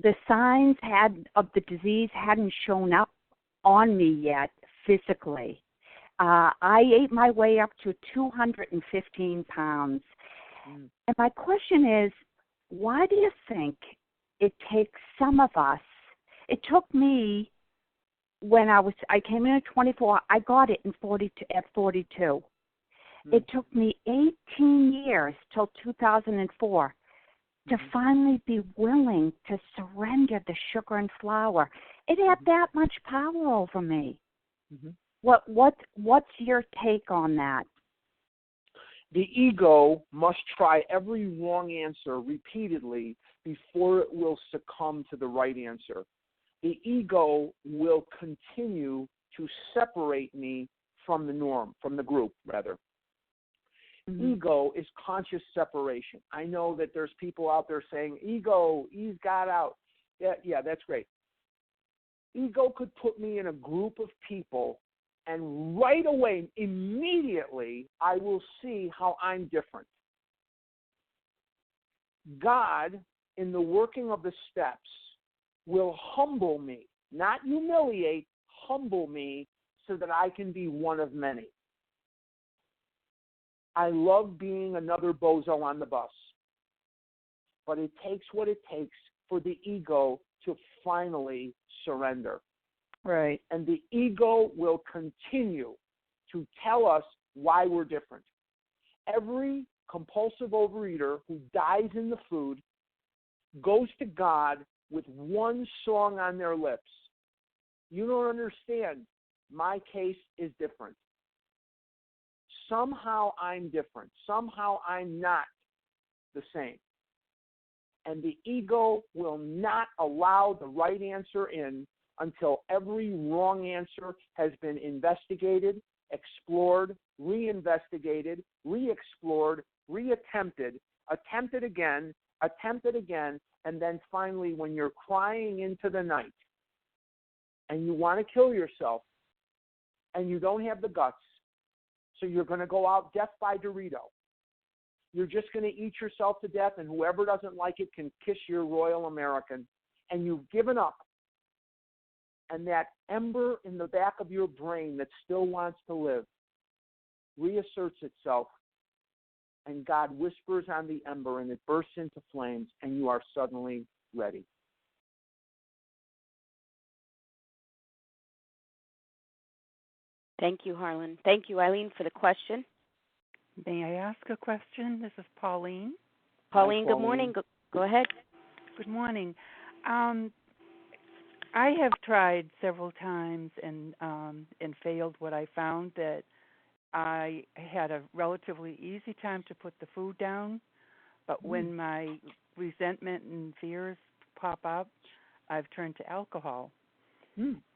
The signs of the disease hadn't shown up on me yet physically. I ate my way up to 215 pounds. And my question is, why do you think it takes some of us? It took me when I came in at 24, I got it at 42. It took me 18 years till 2004 to finally be willing to surrender the sugar and flour. It had that much power over me. What's your take on that? The ego must try every wrong answer repeatedly before it will succumb to the right answer. The ego will continue to separate me from the norm, from the group, rather. Ego is conscious separation. I know that there's people out there saying, ego, he's got out. Yeah, that's great. Ego could put me in a group of people, and right away, immediately, I will see how I'm different. God, in the working of the steps, will humble me, not humiliate, humble me so that I can be one of many. I love being another bozo on the bus, but it takes what it takes for the ego to finally surrender. Right. And the ego will continue to tell us why we're different. Every compulsive overeater who dies in the food goes to God with one song on their lips. You don't understand. My case is different. Somehow I'm different. Somehow I'm not the same. And the ego will not allow the right answer in until every wrong answer has been investigated, explored, reinvestigated, re-explored, attempted again, and then finally when you're crying into the night and you want to kill yourself and you don't have the guts, so you're going to go out death by Dorito. You're just going to eat yourself to death, and whoever doesn't like it can kiss your Royal American. And you've given up. And that ember in the back of your brain that still wants to live reasserts itself and God whispers on the ember, and it bursts into flames, and you are suddenly ready. Thank you, Harlan. Thank you, Eileen, for the question. May I ask a question? This is Pauline. Pauline, good morning. Go ahead. Good morning. I have tried several times and failed. What I found that I had a relatively easy time to put the food down, but when my resentment and fears pop up, I've turned to alcohol,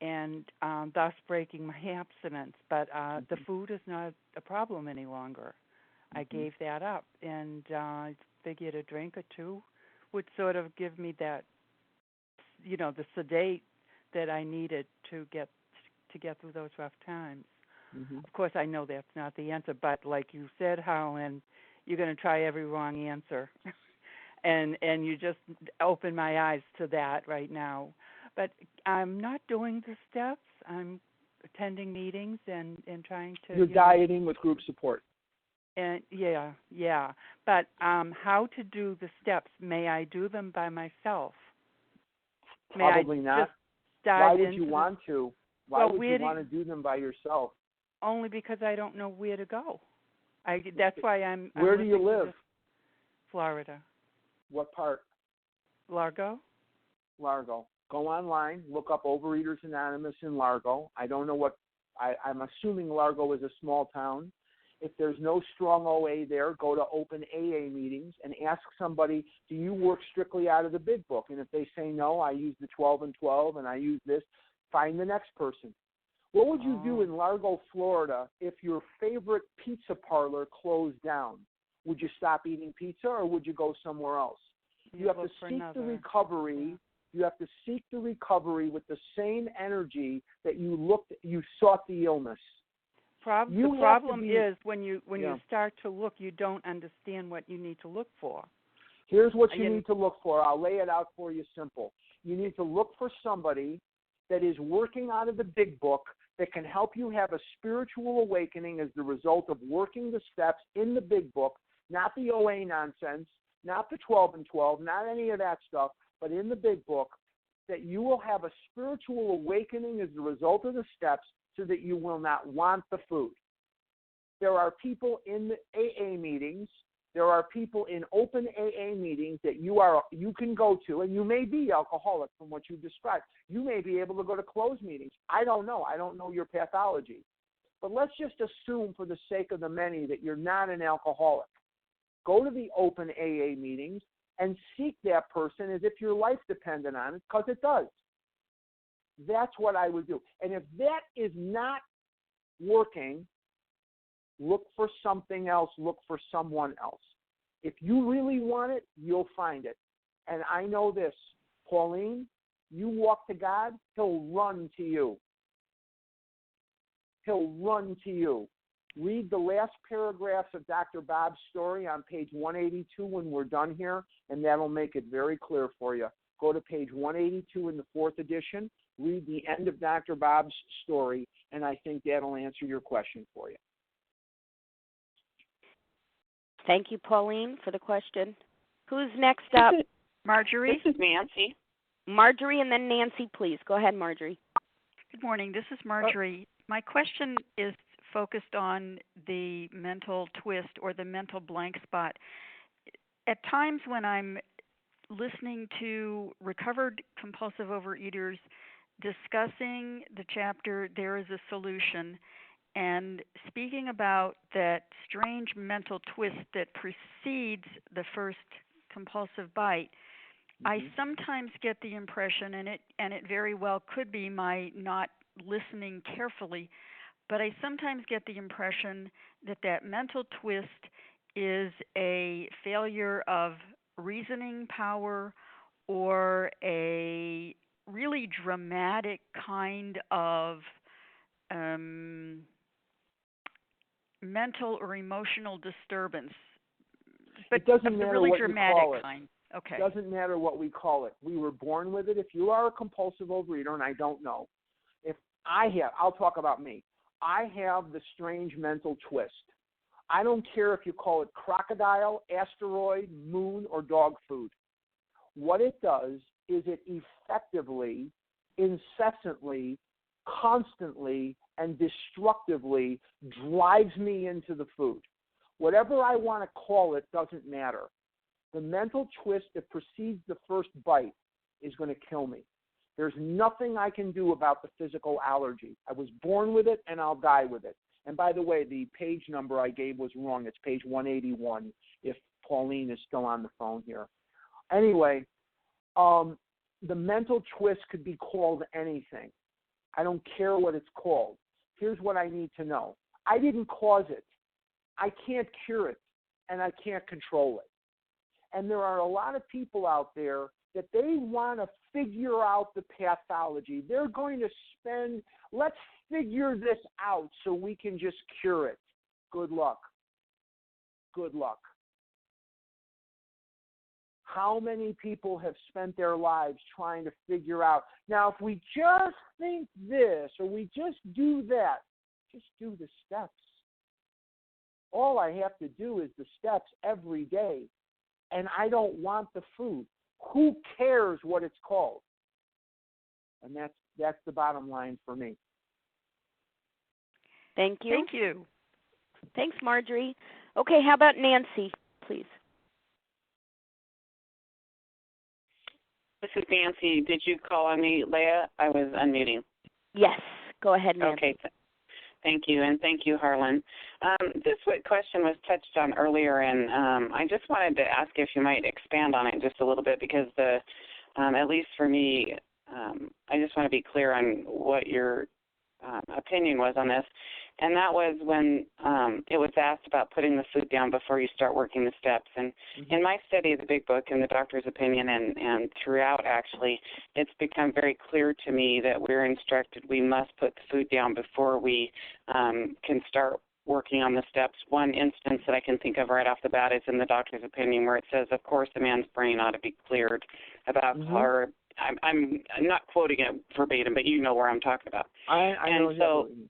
and thus breaking my abstinence. But the food is not a problem any longer. I gave that up, and I figured a drink or two would sort of give me that, the sedate that I needed to get through those rough times. Of course, I know that's not the answer, but like you said, Harlan, you're going to try every wrong answer, and you just open my eyes to that right now. But I'm not doing the steps. I'm attending meetings and trying to. You're dieting with group support. And yeah. But how to do the steps? May I do them by myself? Probably not. Why would you want to? Why would you want to do them by yourself? Only because I don't know where to go. That's why I'm. Where do you live? Florida. What part? Largo. Largo. Go online, look up Overeaters Anonymous in Largo. I don't know what. I'm assuming Largo is a small town. If there's no strong OA there, go to open AA meetings and ask somebody, do you work strictly out of the big book? And if they say no, I use the 12 and 12 and I use this, find the next person. What would you do in Largo, Florida, if your favorite pizza parlor closed down? Would you stop eating pizza or would you go somewhere else? You have to seek the recovery. Yeah. You have to seek the recovery with the same energy that you sought the illness. The problem is when you start to look, you don't understand what you need to look for. Here's what you need to look for. I'll lay it out for you simple. You need to look for somebody that is working out of the big book that can help you have a spiritual awakening as the result of working the steps in the big book, not the OA nonsense, not the 12 and 12, not any of that stuff, but in the big book, that you will have a spiritual awakening as the result of the steps so that you will not want the food. There are people in the AA meetings, there are people in open AA meetings that you can go to, and you may be alcoholic from what you described. You may be able to go to closed meetings. I don't know. I don't know your pathology. But let's just assume for the sake of the many that you're not an alcoholic. Go to the open AA meetings and seek that person as if your life depended on it, because it does. That's what I would do. And if that is not working, look for something else. Look for someone else. If you really want it, you'll find it. And I know this, Pauline, you walk to God, he'll run to you. He'll run to you. Read the last paragraphs of Dr. Bob's story on page 182 when we're done here, and that'll make it very clear for you. Go to page 182 in the 4th edition. Read the end of Dr. Bob's story, and I think that'll answer your question for you. Thank you, Pauline, for the question. Who's next up? Marjorie. This is Nancy. Marjorie, and then Nancy, please. Go ahead, Marjorie. Good morning. This is Marjorie. My question is focused on the mental twist or the mental blank spot. At times when I'm listening to recovered compulsive overeaters discussing the chapter There is a Solution and speaking about that strange mental twist that precedes the first compulsive bite, I sometimes get the impression, and it very well could be my not listening carefully, but I sometimes get the impression that mental twist is a failure of reasoning power or a really dramatic kind of mental or emotional disturbance. But it doesn't matter really what dramatic you call it. Kind. Okay. It doesn't matter what we call it. We were born with it. If you are a compulsive overeater, and I don't know, I'll talk about me. I have the strange mental twist. I don't care if you call it crocodile, asteroid, moon, or dog food. What it does is it effectively, incessantly, constantly, and destructively drives me into the food. Whatever I want to call it doesn't matter. The mental twist that precedes the first bite is going to kill me. There's nothing I can do about the physical allergy. I was born with it, and I'll die with it. And by the way, the page number I gave was wrong. It's page 181, if Pauline is still on the phone here. Anyway, the mental twist could be called anything. I don't care what it's called. Here's what I need to know. I didn't cause it. I can't cure it, and I can't control it. And there are a lot of people out there that they want to figure out the pathology. They're going to spend, let's figure this out so we can just cure it. Good luck. Good luck. How many people have spent their lives trying to figure out, now if we just think this or we just do that, just do the steps. All I have to do is the steps every day, and I don't want the food. Who cares what it's called? And that's the bottom line for me. Thank you. Thank you. Thanks, Marjorie. Okay, how about Nancy, please? This is Nancy. Did you call on me, Leah? I was unmuting. Yes. Go ahead, Nancy. Okay. Thank you, and thank you, Harlan. This question was touched on earlier, and I just wanted to ask if you might expand on it just a little bit, because at least for me, I just want to be clear on what your opinion was on this. And that was when it was asked about putting the food down before you start working the steps. And in my study of the Big Book and the doctor's opinion and throughout, actually, it's become very clear to me that we're instructed we must put the food down before we can start working on the steps. One instance that I can think of right off the bat is in the doctor's opinion, where it says, of course, a man's brain ought to be cleared about or I'm not quoting it verbatim, but you know where I'm talking about. I know exactly.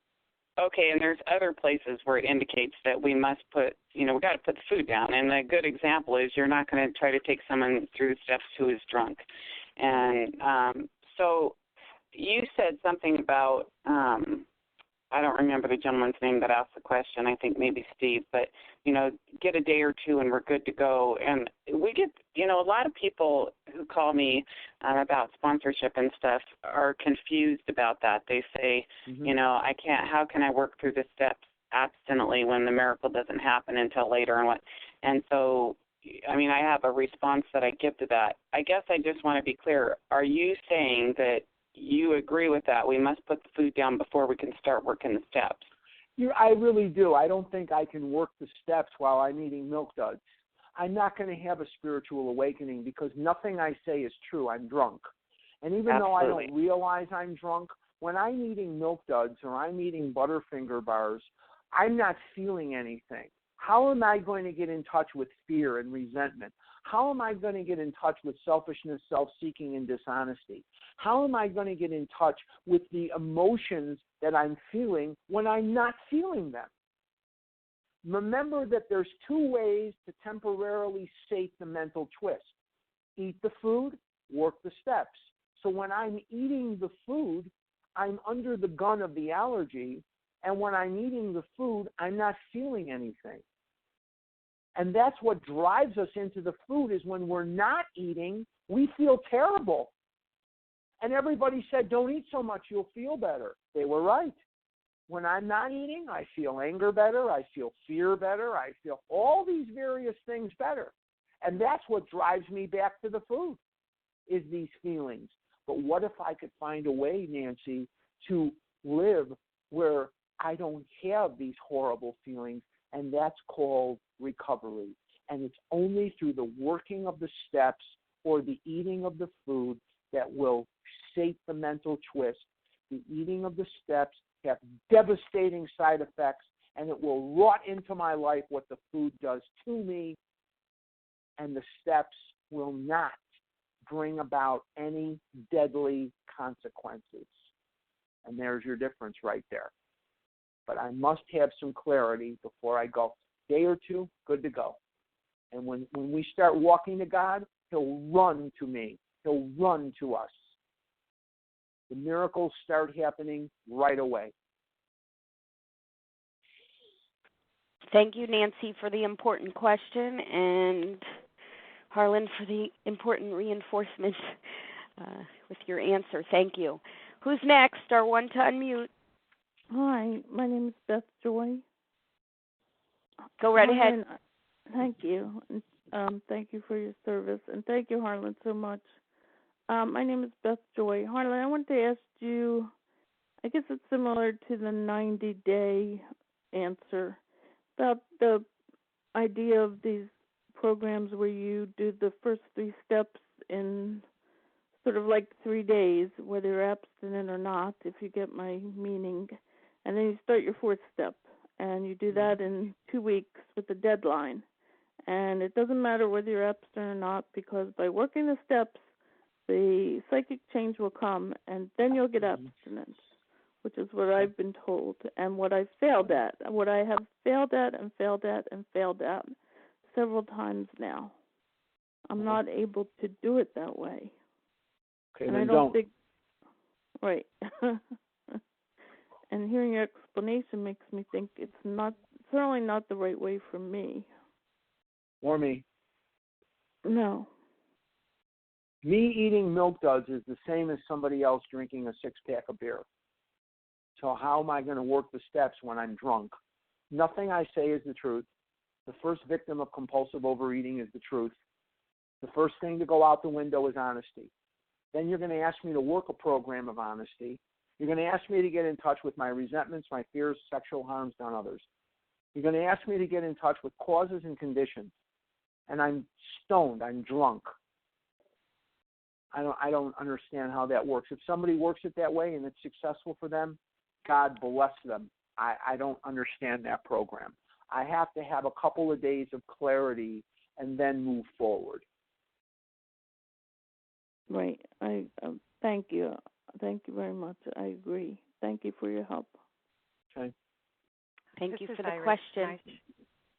Okay, and there's other places where it indicates that we must put, we got to put the food down. And a good example is you're not going to try to take someone through the steps who is drunk. And so you said something about, I don't remember the gentleman's name that asked the question. I think maybe Steve, but, get a day or two and we're good to go. And we get, a lot of people who call me about sponsorship and stuff are confused about that. They say, how can I work through the steps abstinently when the miracle doesn't happen until later and so, I have a response that I give to that. I guess I just want to be clear. Are you saying that you agree with that? We must put the food down before we can start working the steps. I really do. I don't think I can work the steps while I'm eating Milk Duds. I'm not going to have a spiritual awakening because nothing I say is true. I'm drunk. And even though I don't realize I'm drunk, when I'm eating Milk Duds or I'm eating Butterfinger bars, I'm not feeling anything. How am I going to get in touch with fear and resentment? How am I going to get in touch with selfishness, self-seeking, and dishonesty? How am I going to get in touch with the emotions that I'm feeling when I'm not feeling them? Remember that there's two ways to temporarily sate the mental twist. Eat the food, work the steps. So when I'm eating the food, I'm under the gun of the allergy, and when I'm eating the food, I'm not feeling anything. And that's what drives us into the food is when we're not eating, we feel terrible. And everybody said, don't eat so much, you'll feel better. They were right. When I'm not eating, I feel anger better, I feel fear better, I feel all these various things better. And that's what drives me back to the food, is these feelings. But what if I could find a way, Nancy, to live where I don't have these horrible feelings, and that's called recovery. And it's only through the working of the steps or the eating of the food that will sate the mental twist. The eating of the steps have devastating side effects, and it will rot into my life what the food does to me, and the steps will not bring about any deadly consequences. And there's your difference right there. But I must have some clarity before I go. day or two, good to go. And when we start walking to God, he'll run to me. He'll run to us. The miracles start happening right away. Thank you, Nancy, for the important question, and Harlan for the important reinforcement with your answer. Thank you. Who's next? Star 1 to unmute. Hi, my name is Beth Joy. Go right ahead. Thank you. Thank you for your service, and thank you, Harlan, so much. My name is Beth Joy. Harlan, I wanted to ask you, I guess it's similar to the 90-day answer, about the idea of these programs where you do the first 3 steps in sort of like 3 days, whether you're abstinent or not, if you get my meaning. And then you start your 4th step, and you do that in 2 weeks with a deadline. And it doesn't matter whether you're abstinent or not, because by working the steps, the psychic change will come, and then you'll get abstinence, which is what I've been told, and what I've failed at, what I have failed at and failed at and failed at several times now. I'm not able to do it that way. Okay, and then I don't think, right. And hearing your explanation makes me think it's certainly not the right way for me. Or me. No. Me eating milk duds is the same as somebody else drinking a 6-pack of beer. So how am I going to work the steps when I'm drunk? Nothing I say is the truth. The first victim of compulsive overeating is the truth. The first thing to go out the window is honesty. Then you're going to ask me to work a program of honesty. You're going to ask me to get in touch with my resentments, my fears, sexual harms done others. You're going to ask me to get in touch with causes and conditions. And I'm stoned. I'm drunk. I don't understand how that works. If somebody works it that way and it's successful for them, God bless them. I don't understand that program. I have to have a couple of days of clarity and then move forward. Right. I thank you. Thank you very much. I agree. Thank you for your help. Okay. Thank you for the Iris. question.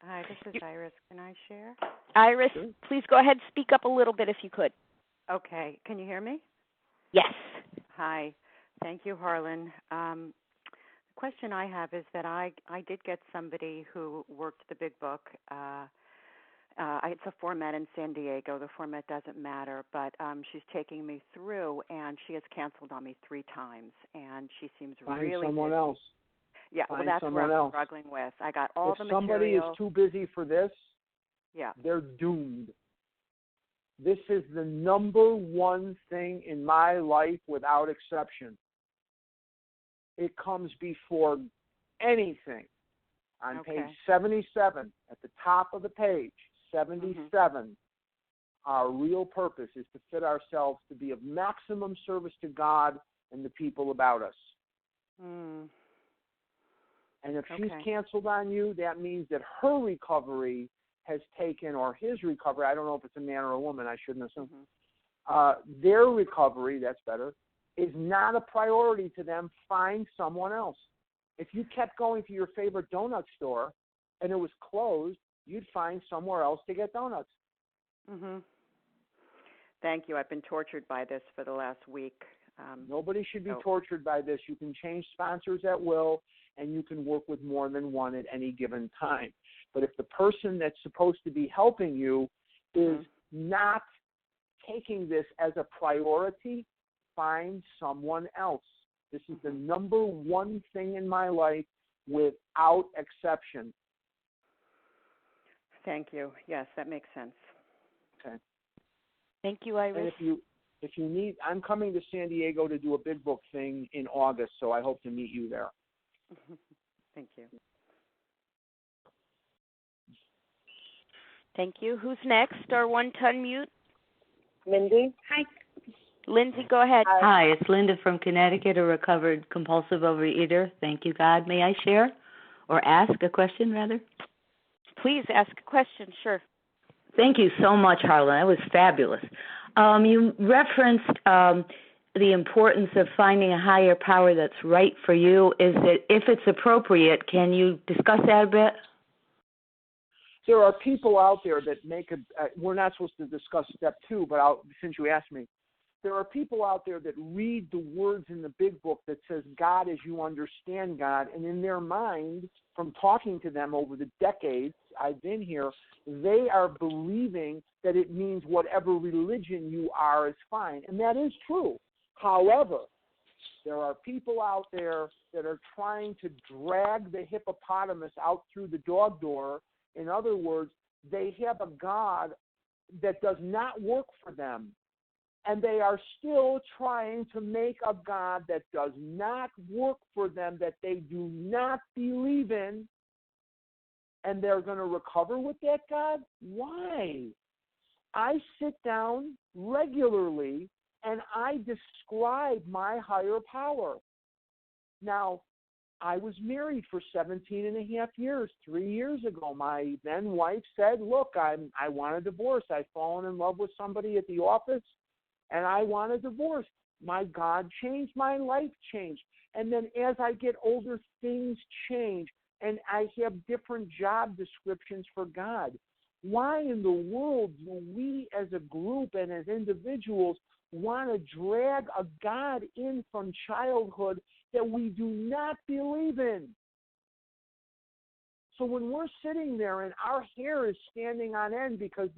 Hi, this is Iris. Can I share? Iris, please go ahead. Speak up a little bit if you could. Okay. Can you hear me? Yes. Hi. Thank you, Harlan. The question I have is that I did get somebody who worked the big book. It's a format in San Diego. The format doesn't matter, but she's taking me through, and she has canceled on me 3 times, and she seems really Find someone busy. else. Yeah, well, that's what I'm struggling with. I got all the material. If somebody is too busy for this, yeah, they're doomed. This is the number one thing in my life without exception. It comes before anything. On page 77, at the top of the page, 77, our real purpose is to fit ourselves to be of maximum service to God and the people about us. Mm. And if she's canceled on you, that means that her recovery has taken, or his recovery, I don't know if it's a man or a woman, I shouldn't assume, their recovery, that's better, is not a priority to them. Find someone else. If you kept going to your favorite donut store and it was closed, you'd find somewhere else to get donuts. Mm-hmm. Thank you. I've been tortured by this for the last week. Nobody should be tortured by this. You can change sponsors at will, and you can work with more than one at any given time. But if the person that's supposed to be helping you is not taking this as a priority, find someone else. This is the number one thing in my life without exception. Thank you. Yes, that makes sense. Okay. Thank you, Iris. And if you need, I'm coming to San Diego to do a big book thing in August, so I hope to meet you there. Thank you. Thank you. Who's next? Star 1 to unmute. Lindy. Hi. Lindsay, go ahead. Hi, it's Linda from Connecticut, a recovered compulsive overeater. Thank you, God. May I share or ask a question, rather? Please ask a question, sure. Thank you so much, Harlan. That was fabulous. You referenced the importance of finding a higher power that's right for you. Is it, if it's appropriate, can you discuss that a bit? There are people out there that make we're not supposed to discuss step 2, but since you asked me, there are people out there that read the words in the big book that says God as you understand God, and in their mind, from talking to them over the decades I've been here, they are believing that it means whatever religion you are is fine, and that is true. However, there are people out there that are trying to drag the hippopotamus out through the dog door. In other words, they have a God that does not work for them. And they are still trying to make a God that does not work for them, that they do not believe in, and they're going to recover with that God? Why? I sit down regularly and I describe my higher power. Now, I was married for 17 and a half years. 3 years ago, my then wife said, look, I want a divorce. I've fallen in love with somebody at the office, and I want a divorce. My God changed. My life changed. And then as I get older, things change, and I have different job descriptions for God. Why in the world do we as a group and as individuals want to drag a God in from childhood that we do not believe in? So when we're sitting there and our hair is standing on end because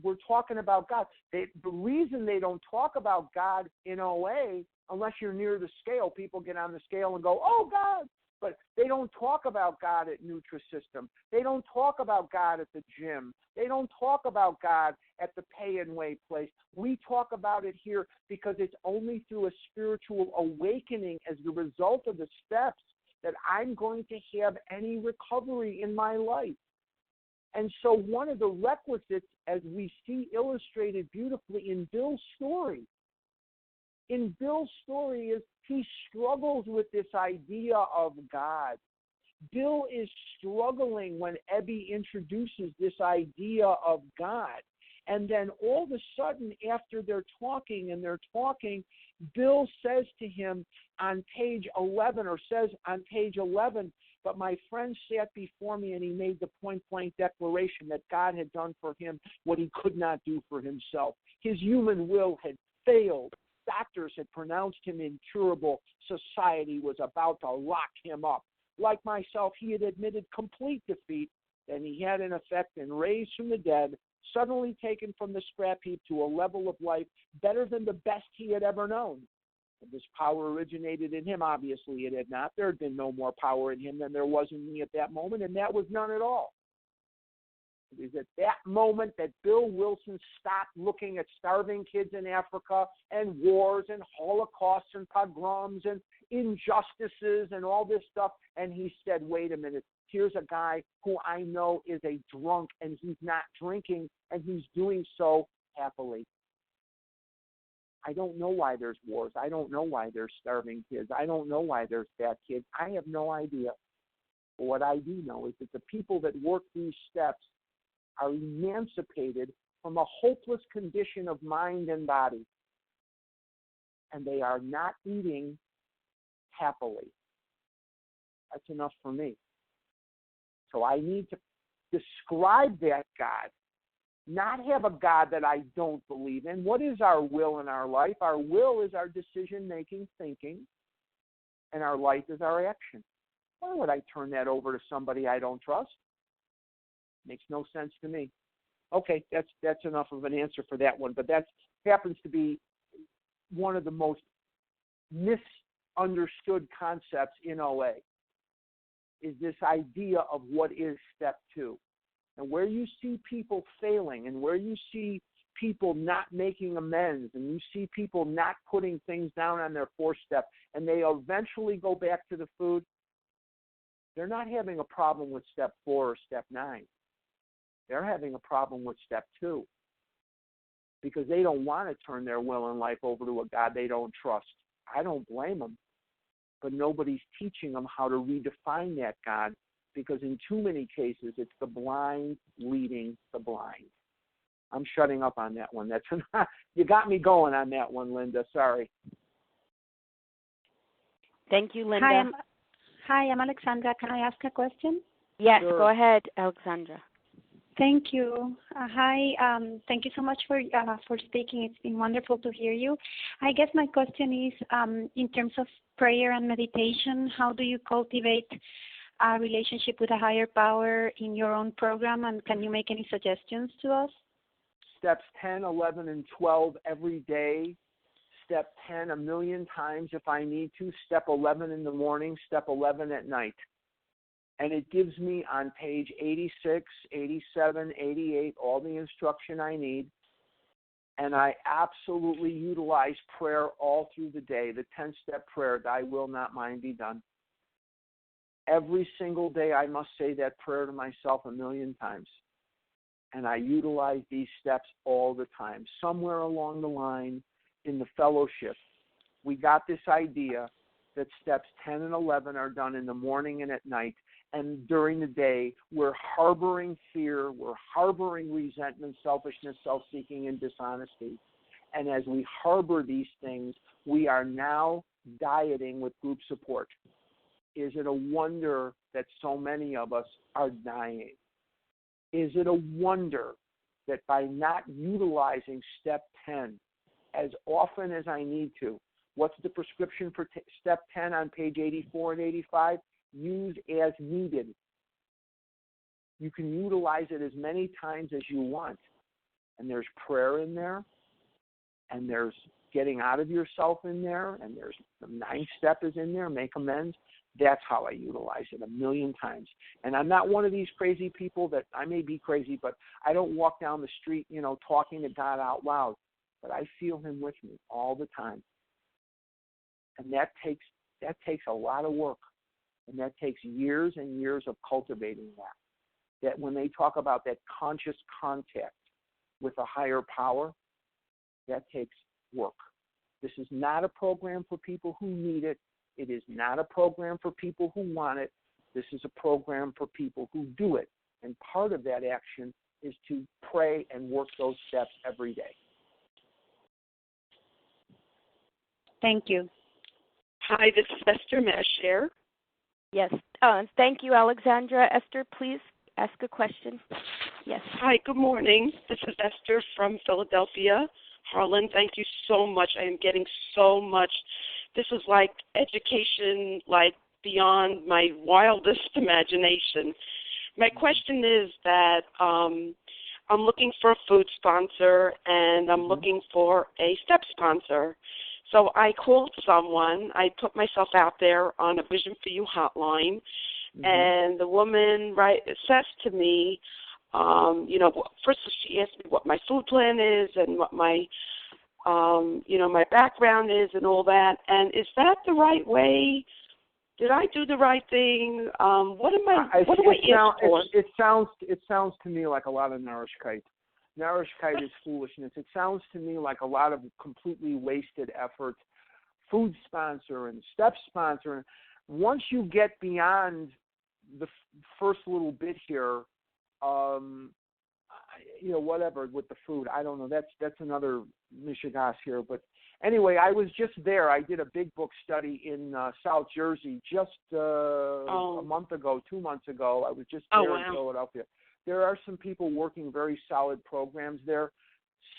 we're talking about God, the reason they don't talk about God in OA, unless you're near the scale, people get on the scale and go, oh, God. But they don't talk about God at Nutrisystem. They don't talk about God at the gym. They don't talk about God at the pay and weigh place. We talk about it here because it's only through a spiritual awakening as the result of the steps that I'm going to have any recovery in my life. And so one of the requisites, as we see illustrated beautifully in Bill's story, is he struggles with this idea of God. Bill is struggling when Ebby introduces this idea of God. And then all of a sudden, after they're talking, Bill says to him on page 11, but my friend sat before me and he made the point-blank declaration that God had done for him what he could not do for himself. His human will had failed. Doctors had pronounced him incurable. Society was about to lock him up. Like myself, he had admitted complete defeat. Then he had, in effect, been raised from the dead, suddenly taken from the scrap heap to a level of life better than the best he had ever known. And this power originated in him. Obviously, it had not. There had been no more power in him than there was in me at that moment, and that was none at all. It is at that moment that Bill Wilson stopped looking at starving kids in Africa and wars and holocausts and pogroms and injustices and all this stuff, and he said, wait a minute, here's a guy who I know is a drunk and he's not drinking and he's doing so happily. I don't know why there's wars. I don't know why there's starving kids. I don't know why there's fat kids. I have no idea. But what I do know is that the people that work these steps are emancipated from a hopeless condition of mind and body. And they are not eating happily. That's enough for me. So I need to describe that God, not have a God that I don't believe in. What is our will in our life? Our will is our decision-making thinking, and our life is our action. Why would I turn that over to somebody I don't trust? Makes no sense to me. Okay, that's enough of an answer for that one, but that happens to be one of the most misunderstood concepts in OA, is this idea of what is step 2. And where you see people failing and where you see people not making amends and you see people not putting things down on their 4th step and they eventually go back to the food, they're not having a problem with step 4 or step 9. They're having a problem with step 2 because they don't want to turn their will and life over to a God they don't trust. I don't blame them, but nobody's teaching them how to redefine that God, because in too many cases it's the blind leading the blind. I'm shutting up on that one. That's you got me going on that one, Linda. Sorry. Thank you, Linda. Hi, I'm Alexandra. Can I ask a question? Yes, Sure. Go ahead, Alexandra. Thank you. Hi. Thank you so much for speaking. It's been wonderful to hear you. I guess my question is, in terms of prayer and meditation, how do you cultivate a relationship with a higher power in your own program, and can you make any suggestions to us? Steps 10, 11, and 12 every day. Step 10 a million times if I need to. Step 11 in the morning. Step 11 at night. And it gives me on page 86, 87, 88 all the instruction I need. And I absolutely utilize prayer all through the day, the 10-step prayer, thy will, not mine, be done. Every single day I must say that prayer to myself a million times. And I utilize these steps all the time. Somewhere along the line in the fellowship, we got this idea that steps 10 and 11 are done in the morning and at night. And during the day, we're harboring fear, we're harboring resentment, selfishness, self-seeking, and dishonesty. And as we harbor these things, we are now dieting with group support. Is it a wonder that so many of us are dying? Is it a wonder that by not utilizing step 10 as often as I need to, what's the prescription for step 10 on page 84 and 85? Use as needed. You can utilize it as many times as you want. And there's prayer in there, and there's getting out of yourself in there, and there's the 9th step is in there, make amends. That's how I utilize it a million times. And I'm not one of these crazy people that, I may be crazy, but I don't walk down the street, talking to God out loud. But I feel him with me all the time. And that takes a lot of work. And that takes years and years of cultivating that. That when they talk about that conscious contact with a higher power, that takes work. This is not a program for people who need it. It is not a program for people who want it. This is a program for people who do it. And part of that action is to pray and work those steps every day. Thank you. Hi, this is Esther Mashare. Yes. Thank you, Alexandra. Esther, please ask a question. Yes. Hi, good morning. This is Esther from Philadelphia. Harlan, thank you so much. I am getting so much. This is like education, like beyond my wildest imagination. My question is that I'm looking for a food sponsor, and I'm looking for a step sponsor. So I called someone. I put myself out there on a Vision for You hotline, and the woman says to me, first she asked me what my food plan is and what my, my background is and all that. And is that the right way? Did I do the right thing? What do I ask for? It sounds to me like a lot of Narishkeit. Narishkeit is foolishness. It sounds to me like a lot of completely wasted effort. Food sponsor and step sponsor. Once you get beyond the first little bit here, whatever with the food, I don't know. That's another mishigas here. But anyway, I was just there. I did a big book study in South Jersey just a month ago, 2 months ago. I was just there in Philadelphia. There are some people working very solid programs there.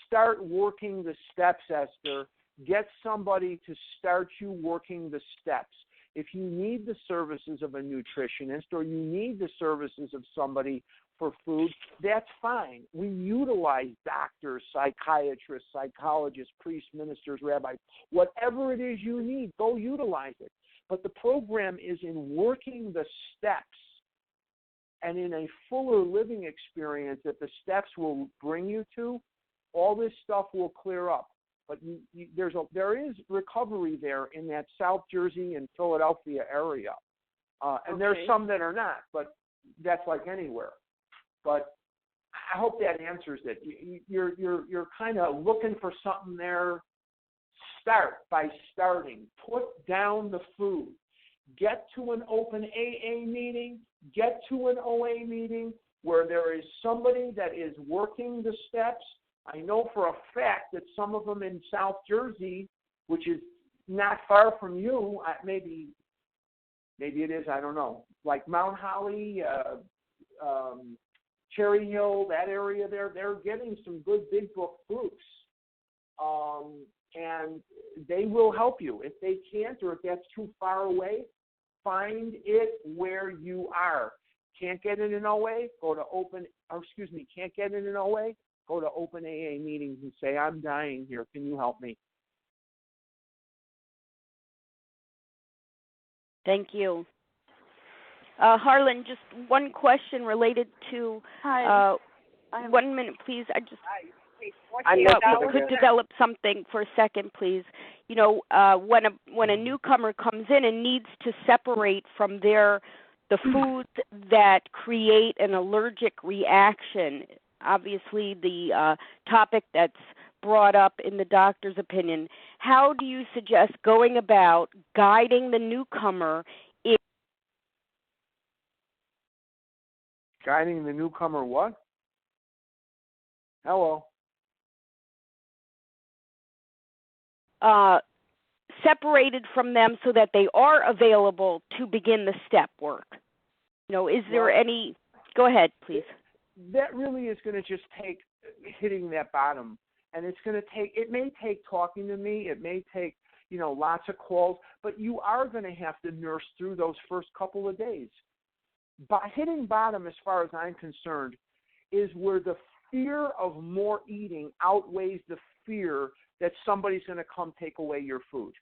Start working the steps, Esther. Get somebody to start you working the steps. If you need the services of a nutritionist or you need the services of somebody for food, that's fine. We utilize doctors, psychiatrists, psychologists, priests, ministers, rabbis. Whatever it is you need, go utilize it. But the program is in working the steps and in a fuller living experience that the steps will bring you to. All this stuff will clear up. But there is recovery there in that South Jersey and Philadelphia area. And there's some that are not, but that's like anywhere. But I hope that answers it. You're kind of looking for something there. Start by starting. Put down the food. Get to an open AA meeting. Get to an OA meeting where there is somebody that is working the steps. I know for a fact that some of them in South Jersey, which is not far from you, maybe it is, I don't know, like Mount Holly, Cherry Hill, that area there, they're getting some good big book groups. And they will help you. If they can't, or if that's too far away, find it where you are. Can't get in an OA? Can't get in an OA? Go to open AA meetings and say, I'm dying here. Can you help me? Thank you. Harlan, just one question related to. Hi. 1 minute, please. I thought we could develop something for a second, please. You know, when a newcomer comes in and needs to separate from the foods that create an allergic reaction, obviously the topic that's brought up in the doctor's opinion, how do you suggest going about guiding the newcomer in guiding the newcomer what? Hello. Separated from them so that they are available to begin the step work? You know, is there any? Go ahead, please. That really is going to just take hitting that bottom, and it's going to take. It may take talking to me. It may take lots of calls, but you are going to have to nurse through those first couple of days. But hitting bottom, as far as I'm concerned, is where the fear of more eating outweighs the fear that somebody's going to come take away your food.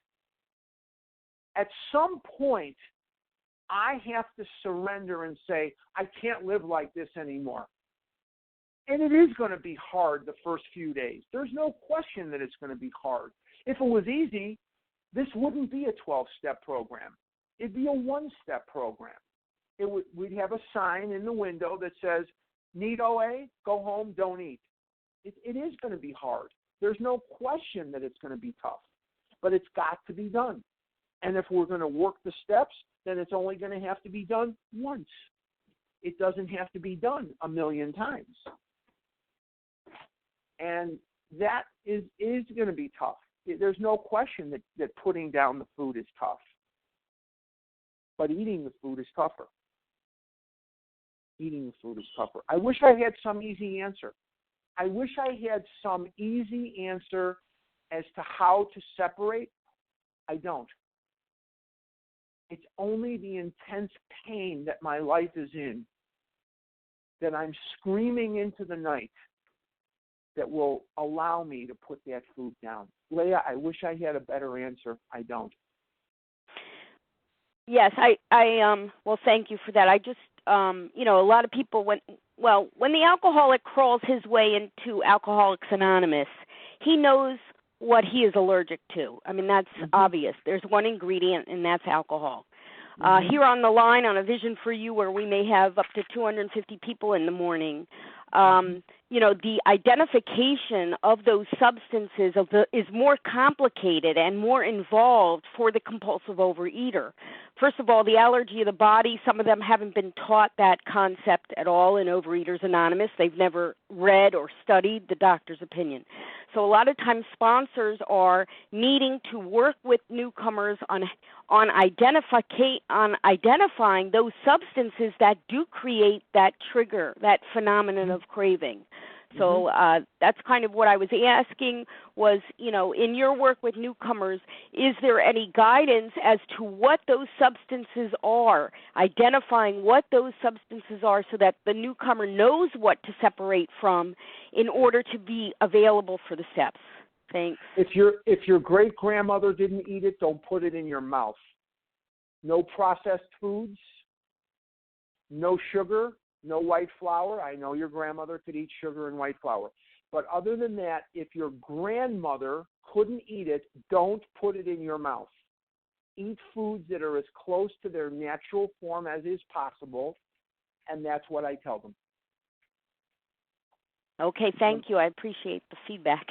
At some point, I have to surrender and say, I can't live like this anymore. And it is going to be hard the first few days. There's no question that it's going to be hard. If it was easy, this wouldn't be a 12-step program. It'd be a one-step program. We'd have a sign in the window that says, need OA, go home, don't eat. It is going to be hard. There's no question that it's going to be tough, but it's got to be done. And if we're going to work the steps, then it's only going to have to be done once. It doesn't have to be done 1,000,000 times. And that is going to be tough. There's no question that putting down the food is tough. But eating the food is tougher. Eating the food is tougher. I wish I had some easy answer. I wish I had some easy answer as to how to separate. I don't. It's only the intense pain that my life is in, that I'm screaming into the night, that will allow me to put that food down. Leah, I wish I had a better answer. I don't. Yes, well, thank you for that. I just, a lot of people, when the alcoholic crawls his way into Alcoholics Anonymous, he knows what he is allergic to. I mean, that's obvious. There's one ingredient, and that's alcohol. Here on the line on A Vision for You, where we may have up to 250 people in the morning, the identification of those substances is more complicated and more involved for the compulsive overeater. First of all, the allergy of the body, some of them haven't been taught that concept at all in Overeaters Anonymous. They've never read or studied the doctor's opinion. So a lot of times sponsors are needing to work with newcomers on identifying those substances that do create that trigger, that phenomenon of craving. So that's kind of what I was asking was, in your work with newcomers, is there any guidance as to what those substances are, identifying what those substances are so that the newcomer knows what to separate from in order to be available for the steps? Thanks. If your great-grandmother didn't eat it, don't put it in your mouth. No processed foods, no sugar, no white flour. I know your grandmother could eat sugar and white flour. But other than that, if your grandmother couldn't eat it, don't put it in your mouth. Eat foods that are as close to their natural form as is possible, and that's what I tell them. Okay, thank you. I appreciate the feedback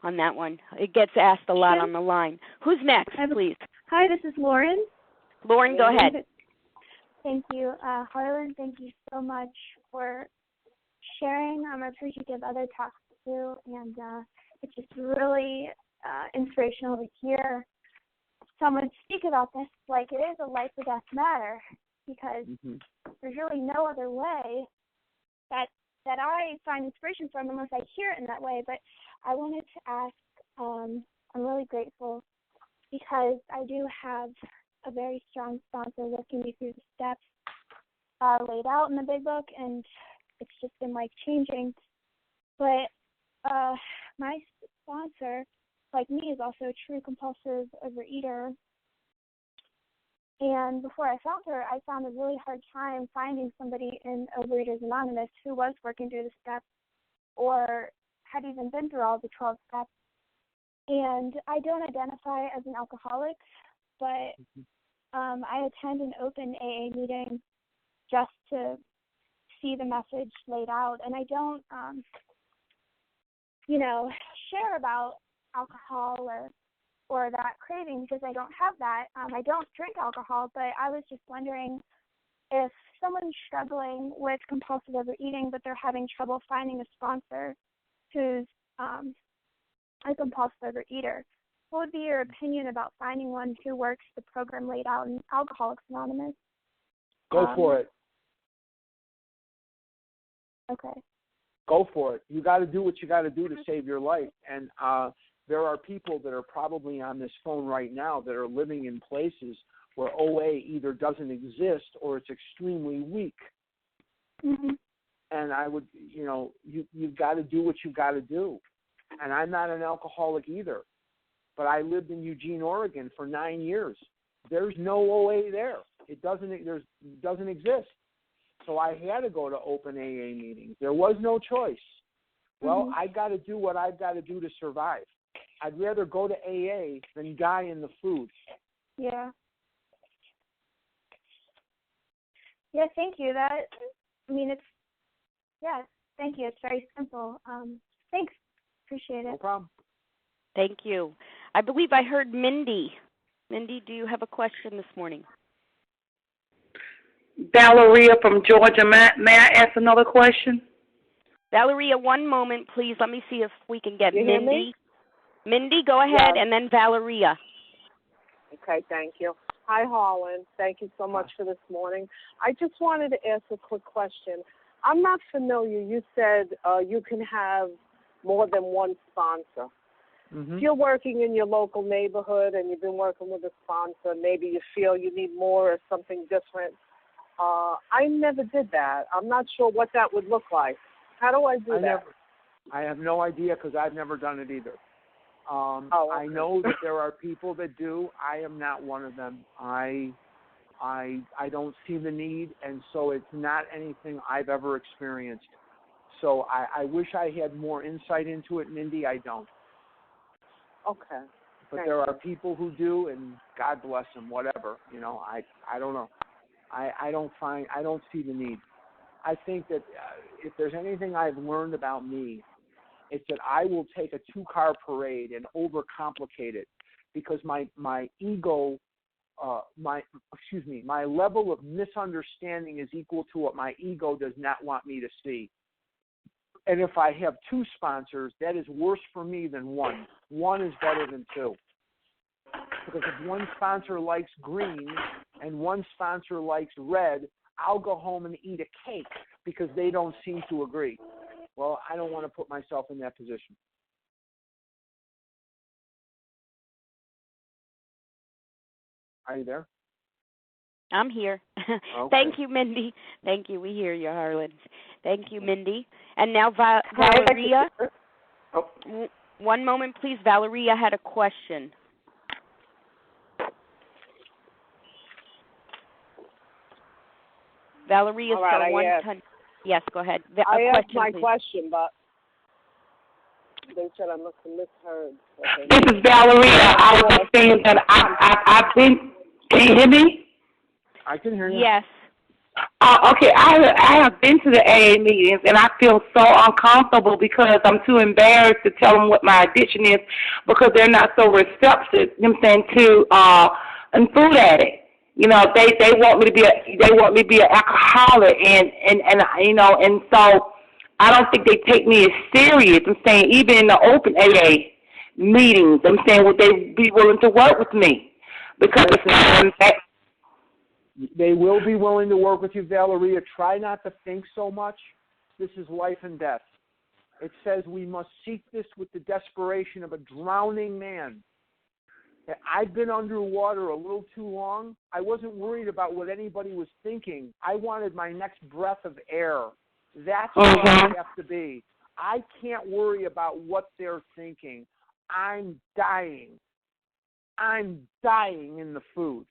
on that one. It gets asked a lot on the line. Who's next, please? Hi, this is Lauren. Lauren, go ahead. Thank you. Harlan, thank you so much for sharing. I'm appreciative other talks too, and it's just really inspirational to hear someone speak about this like it is a life or death matter, because there's really no other way that that I find inspiration from unless I hear it in that way. But I wanted to ask, I'm really grateful because I do have a very strong sponsor working me through the steps laid out in the big book, and it's just been life-changing. But my sponsor, like me, is also a true compulsive overeater. And before I found her, I found a really hard time finding somebody in Overeaters Anonymous who was working through the steps or had even been through all the 12 steps. And I don't identify as an alcoholic, but I attend an open AA meeting just to see the message laid out. And I don't, share about alcohol or that craving because I don't have that. I don't drink alcohol, but I was just wondering if someone's struggling with compulsive overeating, but they're having trouble finding a sponsor who's a compulsive overeater. What would be your opinion about finding one who works the program laid out in Alcoholics Anonymous? Go for it. Okay. Go for it. You got to do what you got to do to save your life. And there are people that are probably on this phone right now that are living in places where OA either doesn't exist or it's extremely weak. Mm-hmm. And I would, you've got to do what you got to do. And I'm not an alcoholic either, but I lived in Eugene, Oregon for 9 years. There's no OA there. It doesn't exist. So I had to go to open AA meetings. There was no choice. Well, I got to do what I've got to do to survive. I'd rather go to AA than die in the food. Yeah. Yeah, thank you. Thank you. It's very simple. Thanks. Appreciate it. No problem. Thank you. I believe I heard Mindy. Mindy, do you have a question this morning? Valeria from Georgia. May I ask another question? Valeria, one moment, please. Let me see if we can get you Mindy. Hear me? Mindy, go ahead, Yeah. and then Valeria. Okay, thank you. Hi, Harlan. Thank you so much for this morning. I just wanted to ask a quick question. I'm not familiar. You said you can have more than one sponsor. Mm-hmm. If you're working in your local neighborhood and you've been working with a sponsor, maybe you feel you need more or something different. I never did that. I'm not sure what that would look like. How do I do that? I have no idea because I've never done it either. Okay. I know that there are people that do. I am not one of them. I don't see the need, and so it's not anything I've ever experienced. So I wish I had more insight into it, Mindy. I don't. Okay. But there are people who do, and God bless them, whatever. I don't know. I don't see the need. I think that if there's anything I've learned about me, it's that I will take a 2-car parade and overcomplicate it because my ego, my level of misunderstanding is equal to what my ego does not want me to see. And if I have 2 sponsors, that is worse for me than 1. 1 is better than 2. Because if one sponsor likes green and one sponsor likes red, I'll go home and eat a cake because they don't seem to agree. Well, I don't want to put myself in that position. Are you there? I'm here. Okay. Thank you, Mindy. Thank you. We hear you, Harlan. Thank you, Mindy. And now Valeria. One moment, please. Valeria had a question. Valeria, all right, star 110. Yes, go ahead. I asked my please. question, but they said I must have misheard. This is Valeria. I was just saying that I've been. Can you hear me? I can hear you. Yes. Okay, I have been to the AA meetings, and I feel so uncomfortable because I'm too embarrassed to tell them what my addiction is because they're not so receptive, to and food addict. They want me to be an alcoholic, and so I don't think they take me as serious. I'm saying even in the open AA meetings, I'm saying would they be willing to work with me because it's not. They will be willing to work with you, Valeria. Try not to think so much. This is life and death. It says we must seek this with the desperation of a drowning man. I've been underwater a little too long. I wasn't worried about what anybody was thinking. I wanted my next breath of air. That's where I have to be. I can't worry about what they're thinking. I'm dying. I'm dying in the food.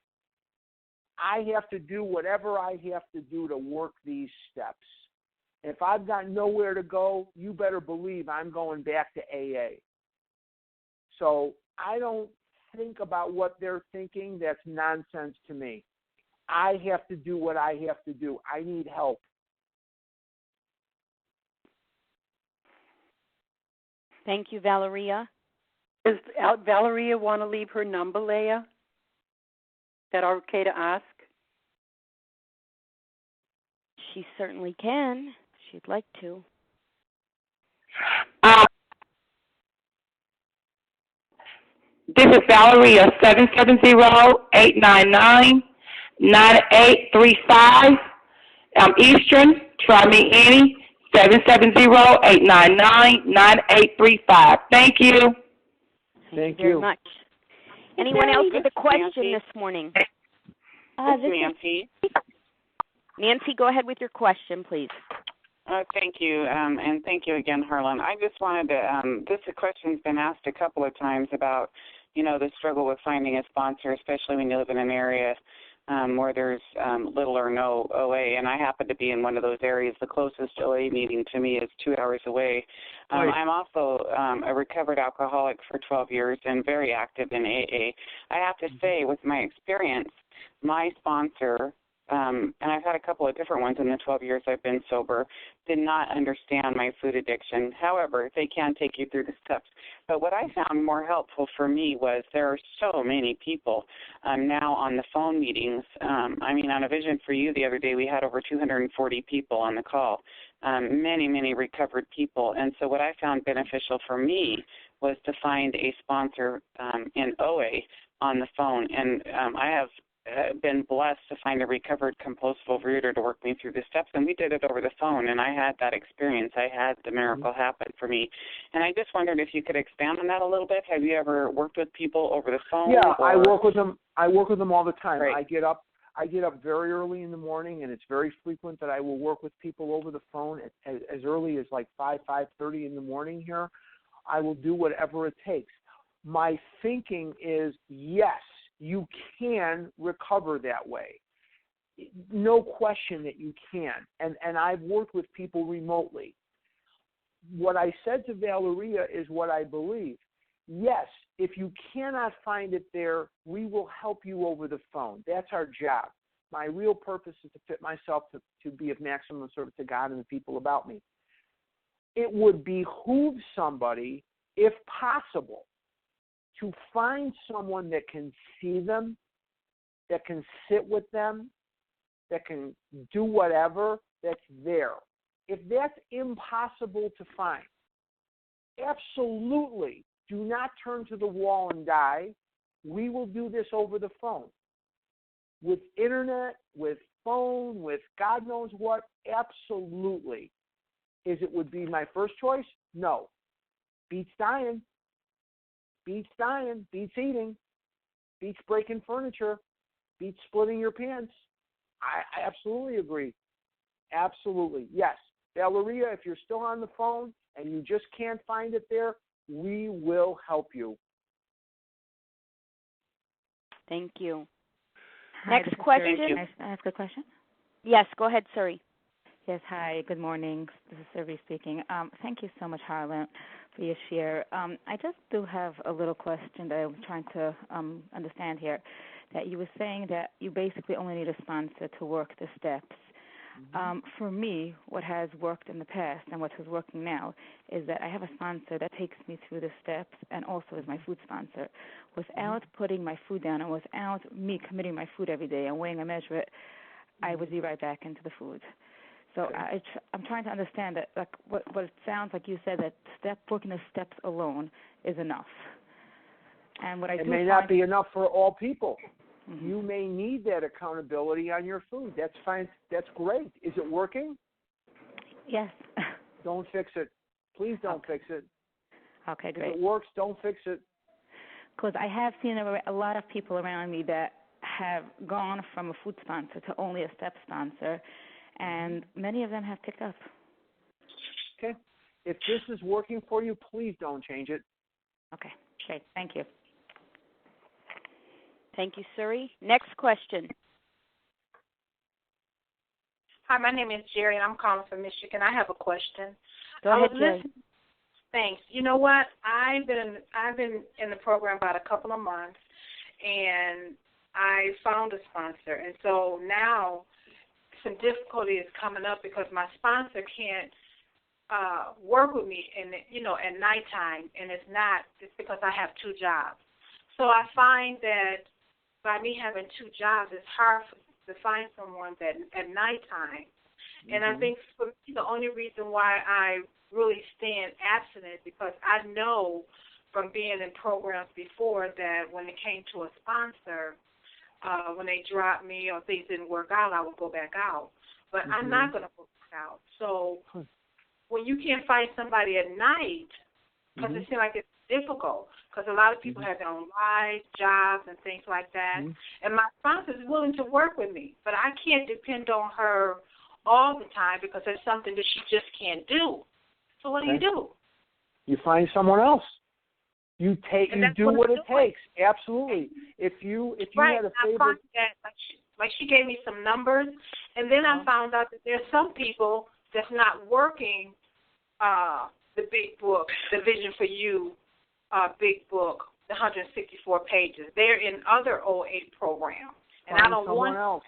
I have to do whatever I have to do to work these steps. If I've got nowhere to go, you better believe I'm going back to AA. So I don't think about what they're thinking. That's nonsense to me. I have to do what I have to do. I need help. Thank you, Valeria. Does Valeria want to leave her number, Leah? Is that okay to ask? She certainly can. If she'd like to. This is Valeria, 770-899-9835. I'm Eastern. Try me any. 770-899-9835. Thank you. Thank you very much. Anyone else with a question this morning? This is Nancy. Nancy, go ahead with your question, please. Thank you, and thank you again, Harlan. I just wanted to, this question's been asked a couple of times about, the struggle with finding a sponsor, especially when you live in an area where there's little or no OA, and I happen to be in one of those areas. The closest OA meeting to me is 2 hours away. I'm also a recovered alcoholic for 12 years and very active in AA. I have to say, with my experience, my sponsor, and I've had a couple of different ones in the 12 years I've been sober, did not understand my food addiction. However, they can take you through the steps. But what I found more helpful for me was there are so many people now on the phone meetings. On A Vision for You the other day, we had over 240 people on the call, many, many recovered people. And so what I found beneficial for me was to find a sponsor in OA on the phone. And I have been blessed to find a recovered compulsive overeater to work me through the steps, and we did it over the phone, and I had that experience. I had the miracle happen for me, and I just wondered if you could expand on that a little bit. Have you ever worked with people over the phone? Yeah, I work with them. I work with them all the time. Great. I get up very early in the morning, and it's very frequent that I will work with people over the phone as early as like 5:30 in the morning here. I will do whatever it takes. My thinking is, yes, you can recover that way. No question that you can. And I've worked with people remotely. What I said to Valeria is what I believe. Yes, if you cannot find it there, we will help you over the phone. That's our job. My real purpose is to fit myself to be of maximum service to God and the people about me. It would behoove somebody, if possible, to find someone that can see them, that can sit with them, that can do whatever, that's there. If that's impossible to find, absolutely do not turn to the wall and die. We will do this over the phone. With internet, with phone, with God knows what, absolutely. It would be my first choice? No. Beats dying. Beats dying, beats eating, beats breaking furniture, beats splitting your pants. I absolutely agree. Absolutely. Yes. Valeria, if you're still on the phone and you just can't find it there, we will help you. Thank you. Hi, Next question. Can I ask a question? Yes, go ahead, Suri. Yes, hi, good morning. This is Suri speaking. Thank you so much, Harlan, for your share. I just do have a little question that I'm trying to understand here, that you were saying that you basically only need a sponsor to work the steps. For me, what has worked in the past and what is working now is that I have a sponsor that takes me through the steps and also is my food sponsor. Without putting my food down and without me committing my food every day and weighing and measure it, I would be right back into the food. So I'm trying to understand that, like what it sounds like you said, that working the steps alone is enough. And what I it do may find, not be enough for all people. You may need that accountability on your food. That's fine. That's great. Is it working? Yes. Don't fix it. Please don't fix it. Okay, great. If it works, don't fix it. Because I have seen a lot of people around me that have gone from a food sponsor to only a step sponsor, and many of them have picked up. Okay. If this is working for you, please don't change it. Okay, great. Thank you. Thank you, Suri. Next question. Hi, my name is Jerry, and I'm calling from Michigan. I have a question. Go ahead, Jerry. Thanks. You know what? I've been in the program about a couple of months, and I found a sponsor, and so now some difficulty is coming up because my sponsor can't work with me at nighttime, and it's because I have two jobs. So I find that by me having two jobs, it's hard to find someone that at nighttime. And I think for me, the only reason why I really stand abstinent because I know from being in programs before that when it came to a sponsor, when they dropped me or things didn't work out, I would go back out. But I'm not going to go back out. So when you can't find somebody at night, because it seems like it's difficult, because a lot of people have their own lives, jobs, and things like that. And my sponsor is willing to work with me, but I can't depend on her all the time because there's something that she just can't do. So what do you do? You find someone else. You do what it takes. Absolutely. If you had a favorite, like she gave me some numbers, and then I found out that there's some people that's not working the big book, the Vision for You big book, the 164 pages. They're in other OA programs, and I don't want else.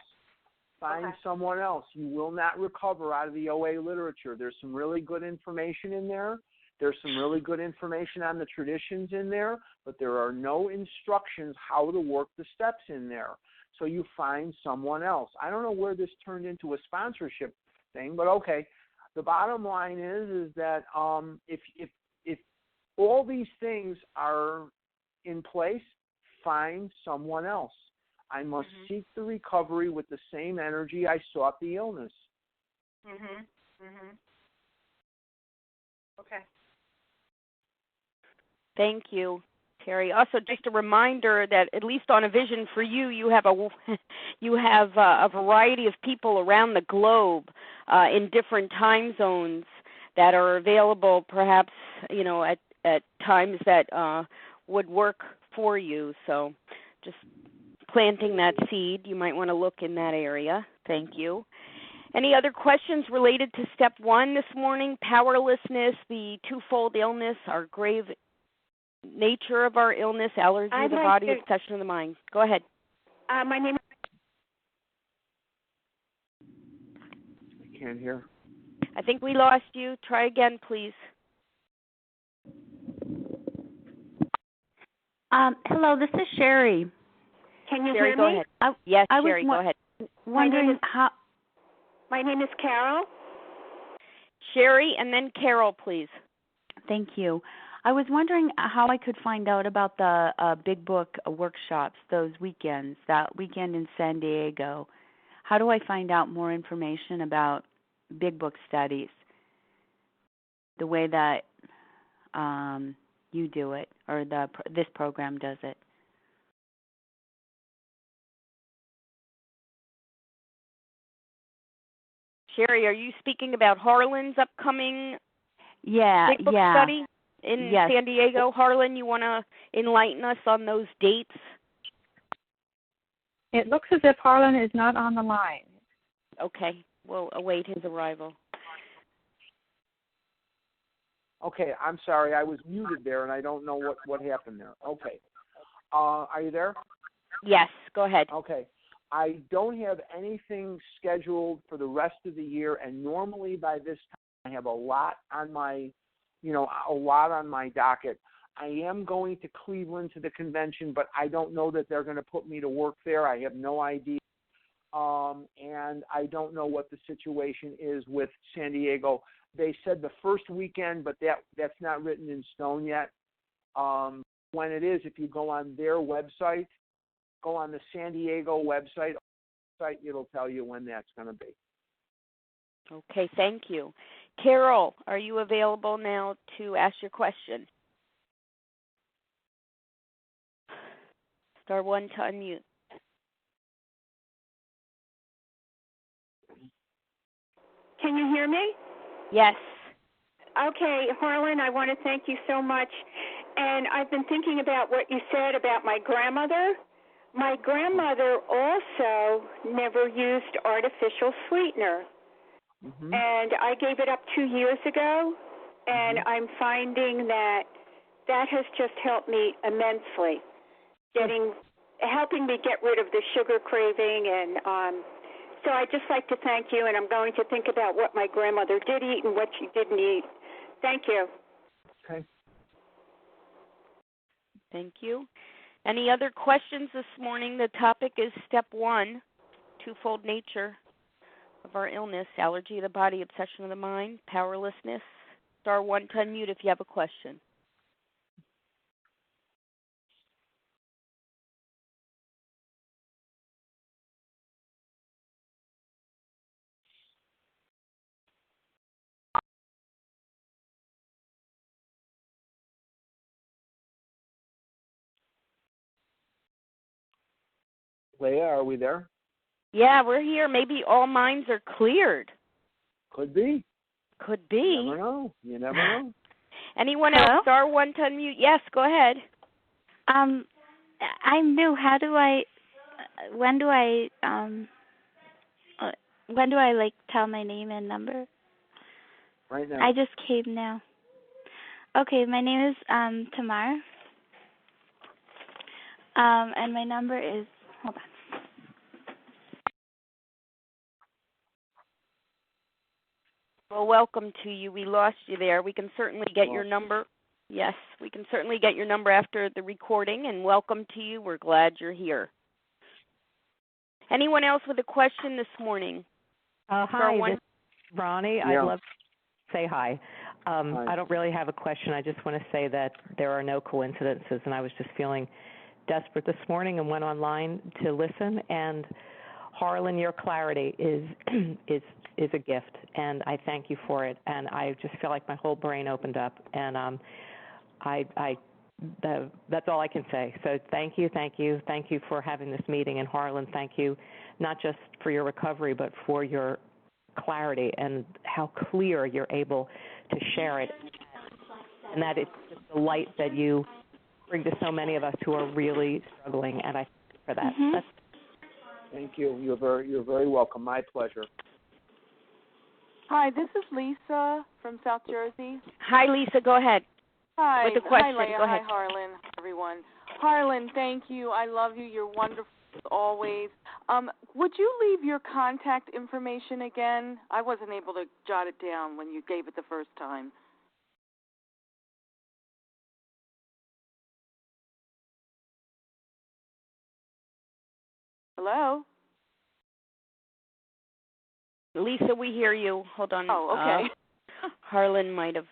Find someone else. You will not recover out of the OA literature. There's some really good information in there. There's some really good information on the traditions in there, but there are no instructions how to work the steps in there. So you find someone else. I don't know where this turned into a sponsorship thing, but okay. The bottom line is that if all these things are in place, find someone else. I must seek the recovery with the same energy I sought the illness. Okay. Thank you, Terry. Also, just a reminder that at least on A Vision for You, you have a variety of people around the globe in different time zones that are available, perhaps at times that would work for you. So, just planting that seed, you might want to look in that area. Thank you. Any other questions related to step 1 this morning? Powerlessness, the twofold illness, our grave nature of our illness, allergy of the body, obsession of the mind. Go ahead. My name I can't hear. I think we lost you. Try again, please. Hello, this is Sherry. Can you Sherry, hear go me? ahead. Yes, Sherry, go ahead. Wondering how. My name is Carol. Sherry, and then Carol, please. Thank you. I was wondering how I could find out about the Big Book workshops, those weekends, that weekend in San Diego. How do I find out more information about Big Book studies, the way that you do it, or this program does it? Sherry, are you speaking about Harlan's upcoming Big Book study in San Diego? Harlan, you want to enlighten us on those dates? It looks as if Harlan is not on the line. Okay, we'll await his arrival. Okay, I'm sorry. I was muted there, and I don't know what happened there. Okay. Are you there? Yes, go ahead. Okay. I don't have anything scheduled for the rest of the year, and normally by this time I have a lot on my docket. I am going to Cleveland to the convention, but I don't know that they're going to put me to work there. I have no idea. And I don't know what the situation is with San Diego. They said the first weekend, but that's not written in stone yet. When it is, if you go on their website, go on the San Diego website, it'll tell you when that's going to be. Okay, thank you. Carol, are you available now to ask your question? Star 1 to unmute. Can you hear me? Yes. Okay, Harlan, I want to thank you so much. And I've been thinking about what you said about my grandmother. My grandmother also never used artificial sweetener. Mm-hmm. And I gave it up 2 years ago, and I'm finding that has just helped me immensely, helping me get rid of the sugar craving. And so I'd just like to thank you, and I'm going to think about what my grandmother did eat and what she didn't eat. Thank you. Okay. Thank you. Any other questions this morning? The topic is step 1, twofold nature of our illness, allergy of the body, obsession of the mind, powerlessness. Star 1 to unmute if you have a question. Leah, are we there? Yeah, we're here. Maybe all minds are cleared. Could be. Could be. You never know. You never know. Anyone Hello? else? Star 1 to unmute. Yes, go ahead. I'm new. How do I? When do I like tell my name and number? Right now. I just came now. Okay, my name is Tamar. And my number is, hold on. Well, welcome to you. We lost you there. We can certainly get your number. Yes, we can certainly get your number after the recording, and welcome to you. We're glad you're here. Anyone else with a question this morning? Hi, this is Ronnie. Yeah. I'd love to say hi. I don't really have a question. I just want to say that there are no coincidences, and I was just feeling desperate this morning and went online to listen. And Harlan, your clarity is a gift, and I thank you for it. And I just feel like my whole brain opened up, and that's all I can say. So thank you for having this meeting. And Harlan, thank you not just for your recovery, but for your clarity and how clear you're able to share it, and that it's just the light that you bring to so many of us who are really struggling. And I thank you for that. Mm-hmm. Thank you. You're very welcome. My pleasure. Hi, this is Lisa from South Jersey. Hi, Lisa. Go ahead. Hi. With the question. Hi, Leah. Go ahead. Hi, Harlan. Hi, everyone. Harlan, thank you. I love you. You're wonderful as always. Would you leave your contact information again? I wasn't able to jot it down when you gave it the first time. Hello? Lisa, we hear you. Hold on. Oh, okay. Harlan might have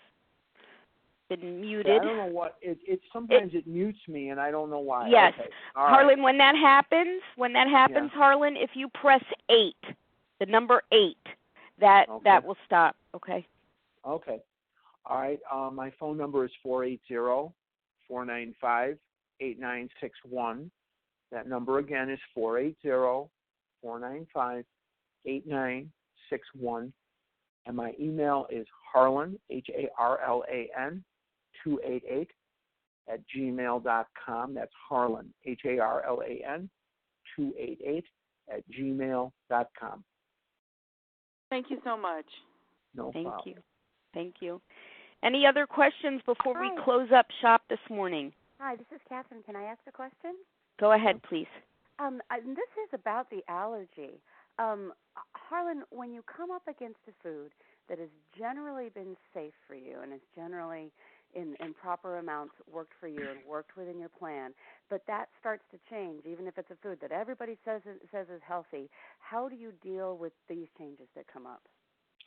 been muted. Yeah, I don't know what it sometimes it mutes me, and I don't know why. Yes. Okay. Harlan, Right. when that happens, Yeah. Harlan, if you press 8, the number 8, that will stop. Okay. Okay. All right. My phone number is 480-495-8961. That number again is 480-495-8961. And my email is Harlan, Harlan, 288 @gmail.com. That's Harlan, Harlan, 288 @gmail.com. Thank you so much. No problem. Thank you. Any other questions before we Hi. close up shop this morning? Hi, this is Catherine. Can I ask a question? Go ahead, please. This is about the allergy. Harlan, when you come up against a food that has generally been safe for you and has generally in proper amounts worked for you and worked within your plan, but that starts to change, even if it's a food that everybody says is healthy, how do you deal with these changes that come up?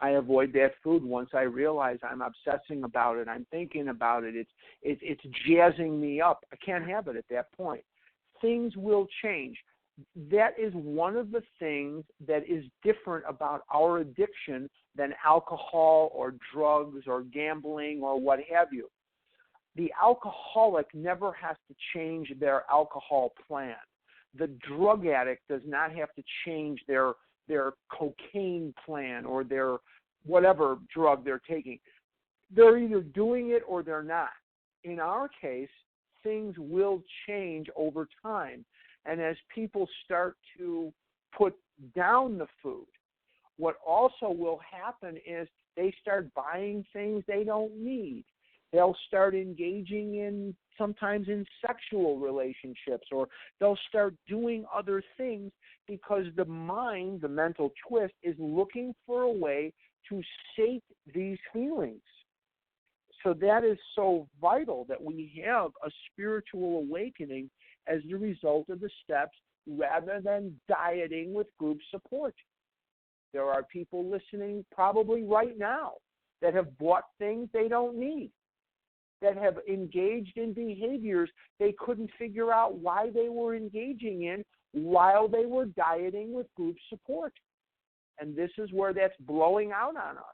I avoid that food once I realize I'm obsessing about it. I'm thinking about it. It's jazzing me up. I can't have it at that point. Things will change. that is one of the things that is different about our addiction than alcohol or drugs or gambling or what have you. The alcoholic never has to change their alcohol plan. The drug addict does not have to change their cocaine plan or their whatever drug they're taking. They're either doing it or they're not. In our case, things will change over time. And as people start to put down the food, what also will happen is they start buying things they don't need. They'll start engaging in, sometimes in sexual relationships, or they'll start doing other things because the mind, the mental twist, is looking for a way to sate these feelings. So that is so vital that we have a spiritual awakening as the result of the steps rather than dieting with group support. There are people listening probably right now that have bought things they don't need, that have engaged in behaviors they couldn't figure out why they were engaging in while they were dieting with group support. And this is where that's blowing out on us,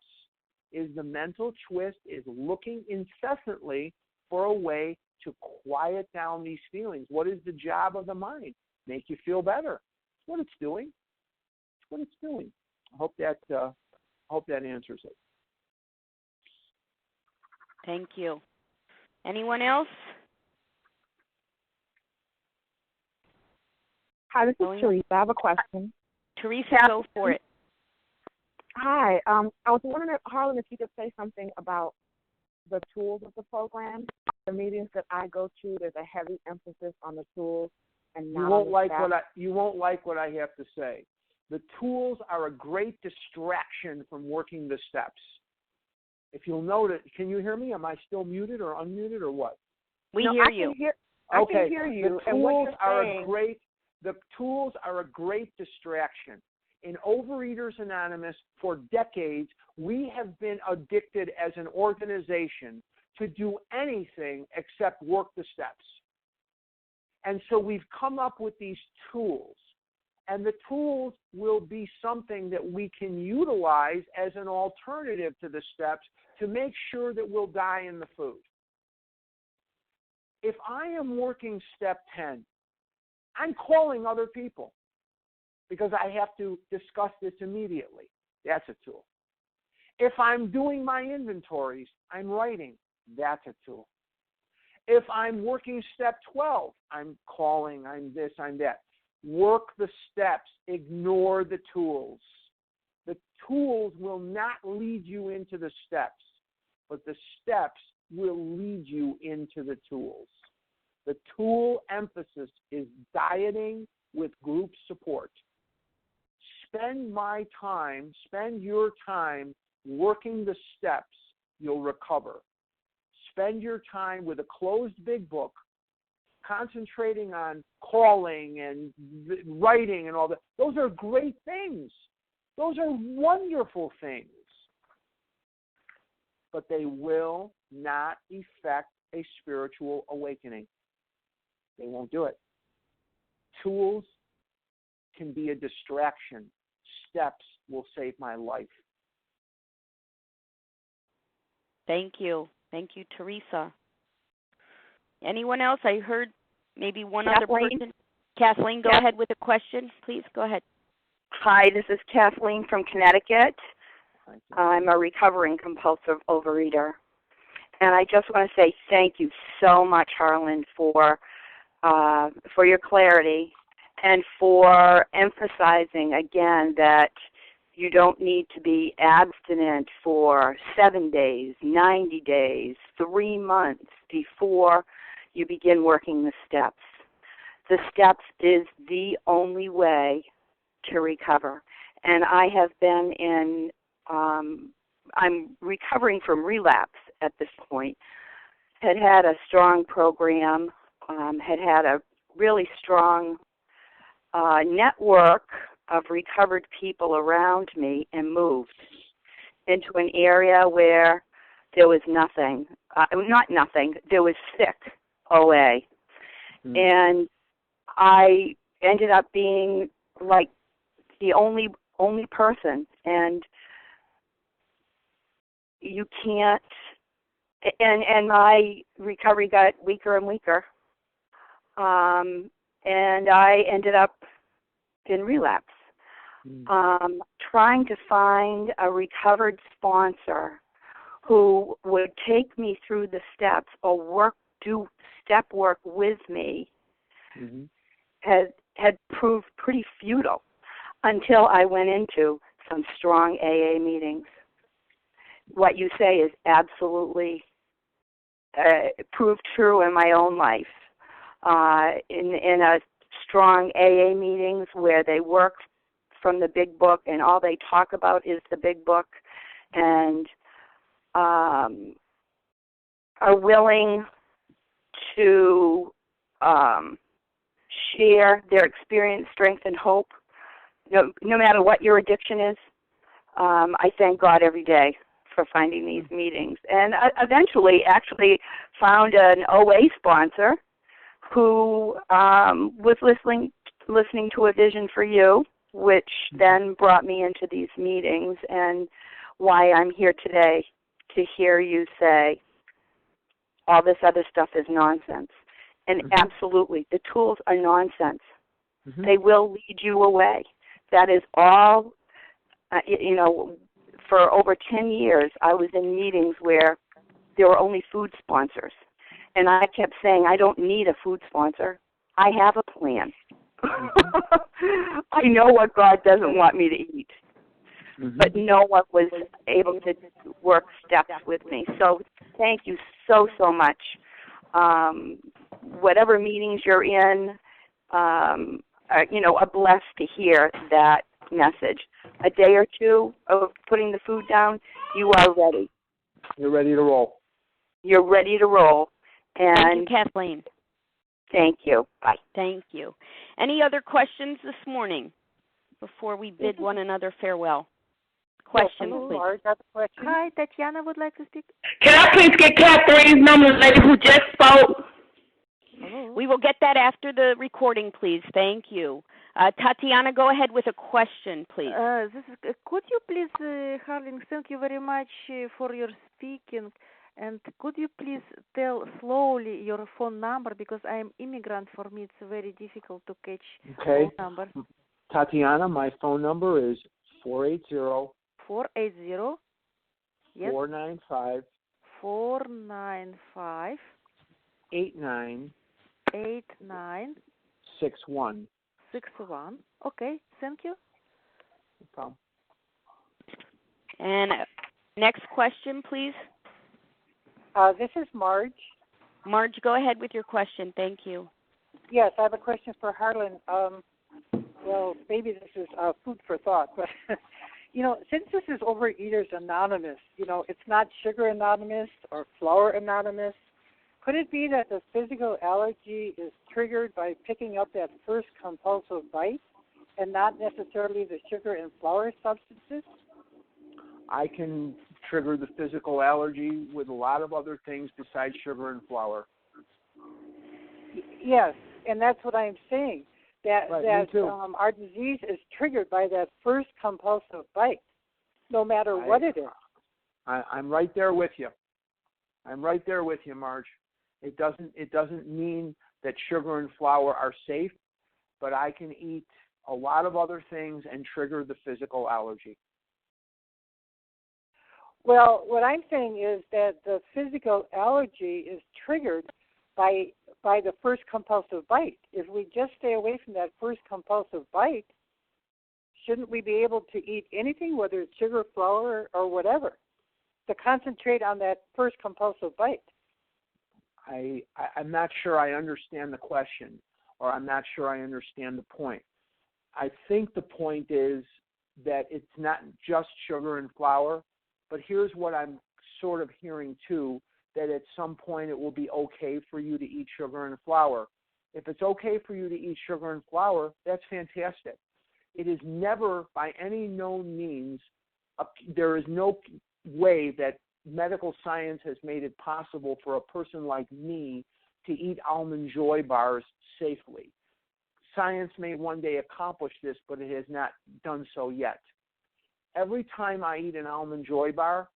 is the mental twist is looking incessantly for a way to quiet down these feelings. What is the job of the mind? Make you feel better. That's what it's doing. That's what it's doing. I hope that answers it. Thank you. Anyone else? Hi, this is Teresa. I have a question. Teresa, go for it. Hi. I was wondering, Harlan, if you could say something about the tools of the program. The meetings that I go to, there's a heavy emphasis on the tools and not you won't on the like steps. you won't like what I have to say. The tools are a great distraction from working the steps. If you'll notice, can you hear me? Am I still muted or unmuted or what? We hear you. I can hear you. The and what tools you're are saying, the tools are a great distraction. In Overeaters Anonymous, for decades, we have been addicted as an organization to do anything except work the steps. And so we've come up with these tools. And the tools will be something that we can utilize as an alternative to the steps to make sure that we'll die in the food. If I am working step 10, I'm calling other people because I have to discuss this immediately. That's a tool. If I'm doing my inventories, I'm writing. That's a tool. If I'm working step 12, I'm calling, I'm this, I'm that. Work the steps. Ignore the tools. The tools will not lead you into the steps, but the steps will lead you into the tools. The tool emphasis is dieting with group support. Spend your time working the steps, you'll recover. Spend your time with a closed big book, concentrating on calling and writing and all that. Those are great things. Those are wonderful things. But they will not effect a spiritual awakening. They won't do it. Tools can be a distraction. Steps will save my life. Thank you. Thank you, Teresa. Anyone else? I heard maybe one other person. Kathleen, go ahead with a question. Please, go ahead. Hi, this is Kathleen from Connecticut. I'm a recovering compulsive overeater. And I just want to say thank you so much, Harlan, for your clarity and for emphasizing again that you don't need to be abstinent for 7 days, 90 days, 3 months before you begin working the steps. The steps is the only way to recover. And I have been in, I'm recovering from relapse at this point, had a strong program, had a really strong network of recovered people around me, and moved into an area where there was nothing, there was sick OA. And I ended up being like the only person, and you can't. And my recovery got weaker and weaker, and I ended up in relapse. Trying to find a recovered sponsor who would take me through the steps or do step work with me had proved pretty futile until I went into some strong AA meetings. What you say is absolutely proved true in my own life. In a strong AA meetings where they work from the big book and all they talk about is the big book, and are willing to share their experience, strength, and hope, no matter what your addiction is. I thank God every day for finding these meetings, and eventually actually found an OA sponsor who was listening to A Vision for You, which then brought me into these meetings, and why I'm here today to hear you say all this other stuff is nonsense. And absolutely, the tools are nonsense. They will lead you away. That is all, for over 10 years, I was in meetings where there were only food sponsors. And I kept saying, I don't need a food sponsor. I have a plan. I know what God doesn't want me to eat. But no one was able to work steps with me. So thank you so much. Whatever meetings you're in, are blessed to hear that message. A day or two of putting the food down, you are ready. You're ready to roll. You're ready to roll. And thank you, Kathleen. Thank you. Bye. Thank you. Any other questions this morning before we bid one another farewell? Questions, please. I got a question. Hi, Tatiana would like to speak. Can I please get Kathleen's number, the lady who just spoke? We will get that after the recording, please. Thank you. Tatiana, go ahead with a question, please. Could you please, Harlan, thank you very much for your speaking. And could you please tell slowly your phone number, because I am immigrant. For me, it's very difficult to catch phone number. Tatiana, my phone number is 480 yes 495 8961. Okay, thank you. No problem. And next question, please. This is Marge. Marge, go ahead with your question. Thank you. Yes, I have a question for Harlan. Well, maybe this is food for thought, but since this is Overeaters Anonymous, it's not Sugar Anonymous or Flour Anonymous. Could it be that the physical allergy is triggered by picking up that first compulsive bite and not necessarily the sugar and flour substances? I can trigger the physical allergy with a lot of other things besides sugar and flour. Yes, and that's what I'm saying. That our disease is triggered by that first compulsive bite, no matter what it is. I'm right there with you. I'm right there with you, Marge. It doesn't mean that sugar and flour are safe, but I can eat a lot of other things and trigger the physical allergy. Well, what I'm saying is that the physical allergy is triggered by the first compulsive bite. If we just stay away from that first compulsive bite, shouldn't we be able to eat anything, whether it's sugar, flour, or whatever, to concentrate on that first compulsive bite? I'm not sure I understand the question, or I'm not sure I understand the point. I think the point is that it's not just sugar and flour, but here's what I'm sort of hearing too, that at some point it will be okay for you to eat sugar and flour. If it's okay for you to eat sugar and flour, that's fantastic. It is never, by any known means, there is no way that medical science has made it possible for a person like me to eat Almond Joy bars safely. science may one day accomplish this, but it has not done so yet. Every time I eat an Almond Joy bar,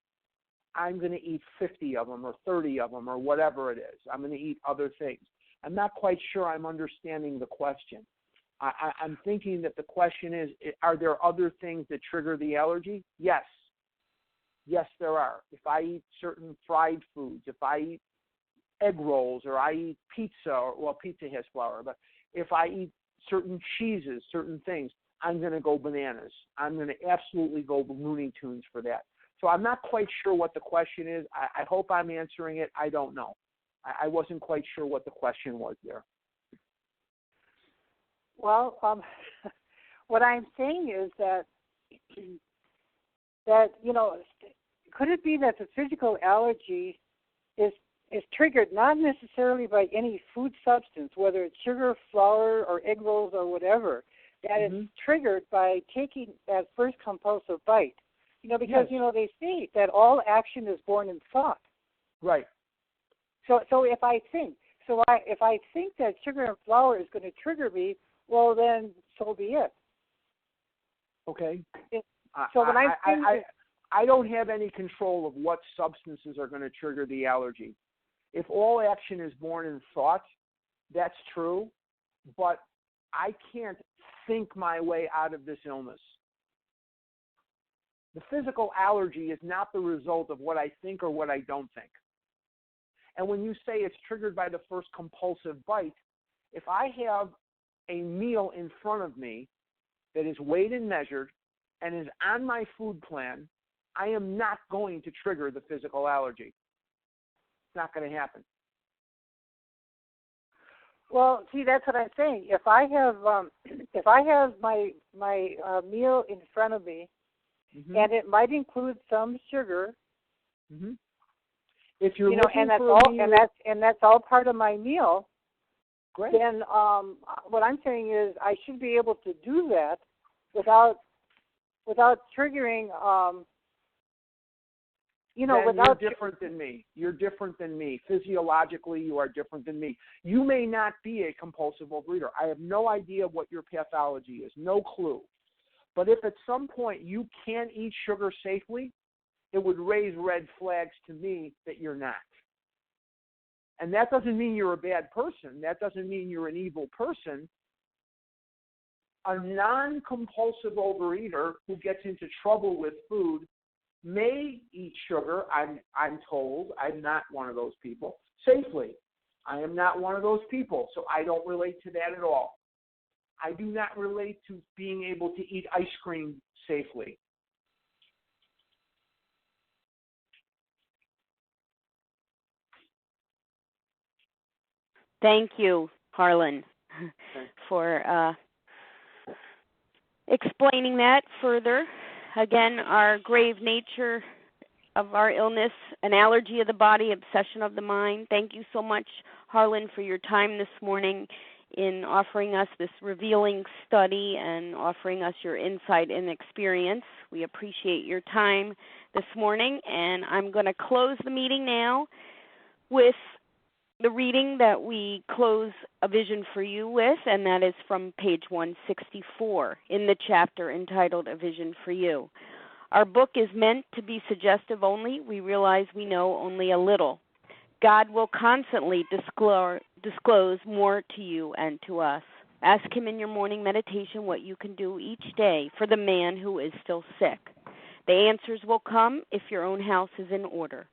I'm going to eat 50 of them or 30 of them or whatever it is. I'm going to eat other things. I'm not quite sure I'm understanding the question. I'm thinking that the question is, are there other things that trigger the allergy? Yes. Yes, there are. If I eat certain fried foods, if I eat egg rolls, or I eat pizza, pizza has flour, but if I eat certain cheeses, certain things, I'm going to go bananas. I'm going to absolutely go Looney Tunes for that. So I'm not quite sure what the question is. I hope I'm answering it. I don't know. I wasn't quite sure what the question was there. Well, what I'm saying is that could it be that the physical allergy is triggered not necessarily by any food substance, whether it's sugar, flour, or egg rolls or whatever, that it's triggered by taking that first compulsive bite? Because they say that all action is born in thought. Right. So if I think that sugar and flour is going to trigger me, well then so be it. Okay. I don't have any control of what substances are going to trigger the allergy. If all action is born in thought, that's true, but I can't think my way out of this illness. The physical allergy is not the result of what I think or what I don't think. And when you say it's triggered by the first compulsive bite, if I have a meal in front of me that is weighed and measured and is on my food plan, I am not going to trigger the physical allergy. It's not going to happen. Well, see, that's what I'm saying. If I have my meal in front of me, and it might include some sugar, if you're looking and that's all part of my meal, great. Then what I'm saying is I should be able to do that without triggering. You're different than me. You're different than me. Physiologically, you are different than me. You may not be a compulsive overeater. I have no idea what your pathology is, no clue. But if at some point you can't eat sugar safely, it would raise red flags to me that you're not. And that doesn't mean you're a bad person. That doesn't mean you're an evil person. A non-compulsive overeater who gets into trouble with food may eat sugar, I'm told. I'm not one of those people. Safely. I am not one of those people, so I don't relate to that at all. I do not relate to being able to eat ice cream safely. Thank you, Harlan, for explaining that further. Again, our grave nature of our illness, an allergy of the body, obsession of the mind. Thank you so much, Harlan, for your time this morning in offering us this revealing study and offering us your insight and experience. We appreciate your time this morning, and I'm going to close the meeting now with the reading that we close A Vision for You with, and that is from page 164 in the chapter entitled A Vision for You. Our book is meant to be suggestive only. We realize we know only a little. God will constantly disclose more to you and to us. Ask him in your morning meditation what you can do each day for the man who is still sick. The answers will come if your own house is in order.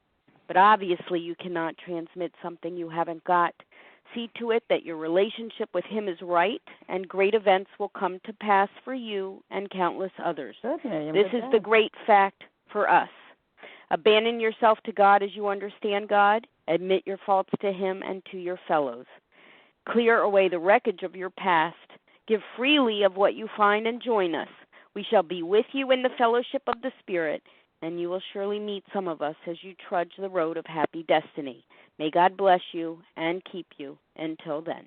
But obviously you cannot transmit something you haven't got. See to it that your relationship with him is right, and great events will come to pass for you and countless others. This is the great fact for us. Abandon yourself to God as you understand God. Admit your faults to him and to your fellows. Clear away the wreckage of your past. Give freely of what you find and join us. We shall be with you in the fellowship of the Spirit, and you will surely meet some of us as you trudge the road of happy destiny. May God bless you and keep you until then.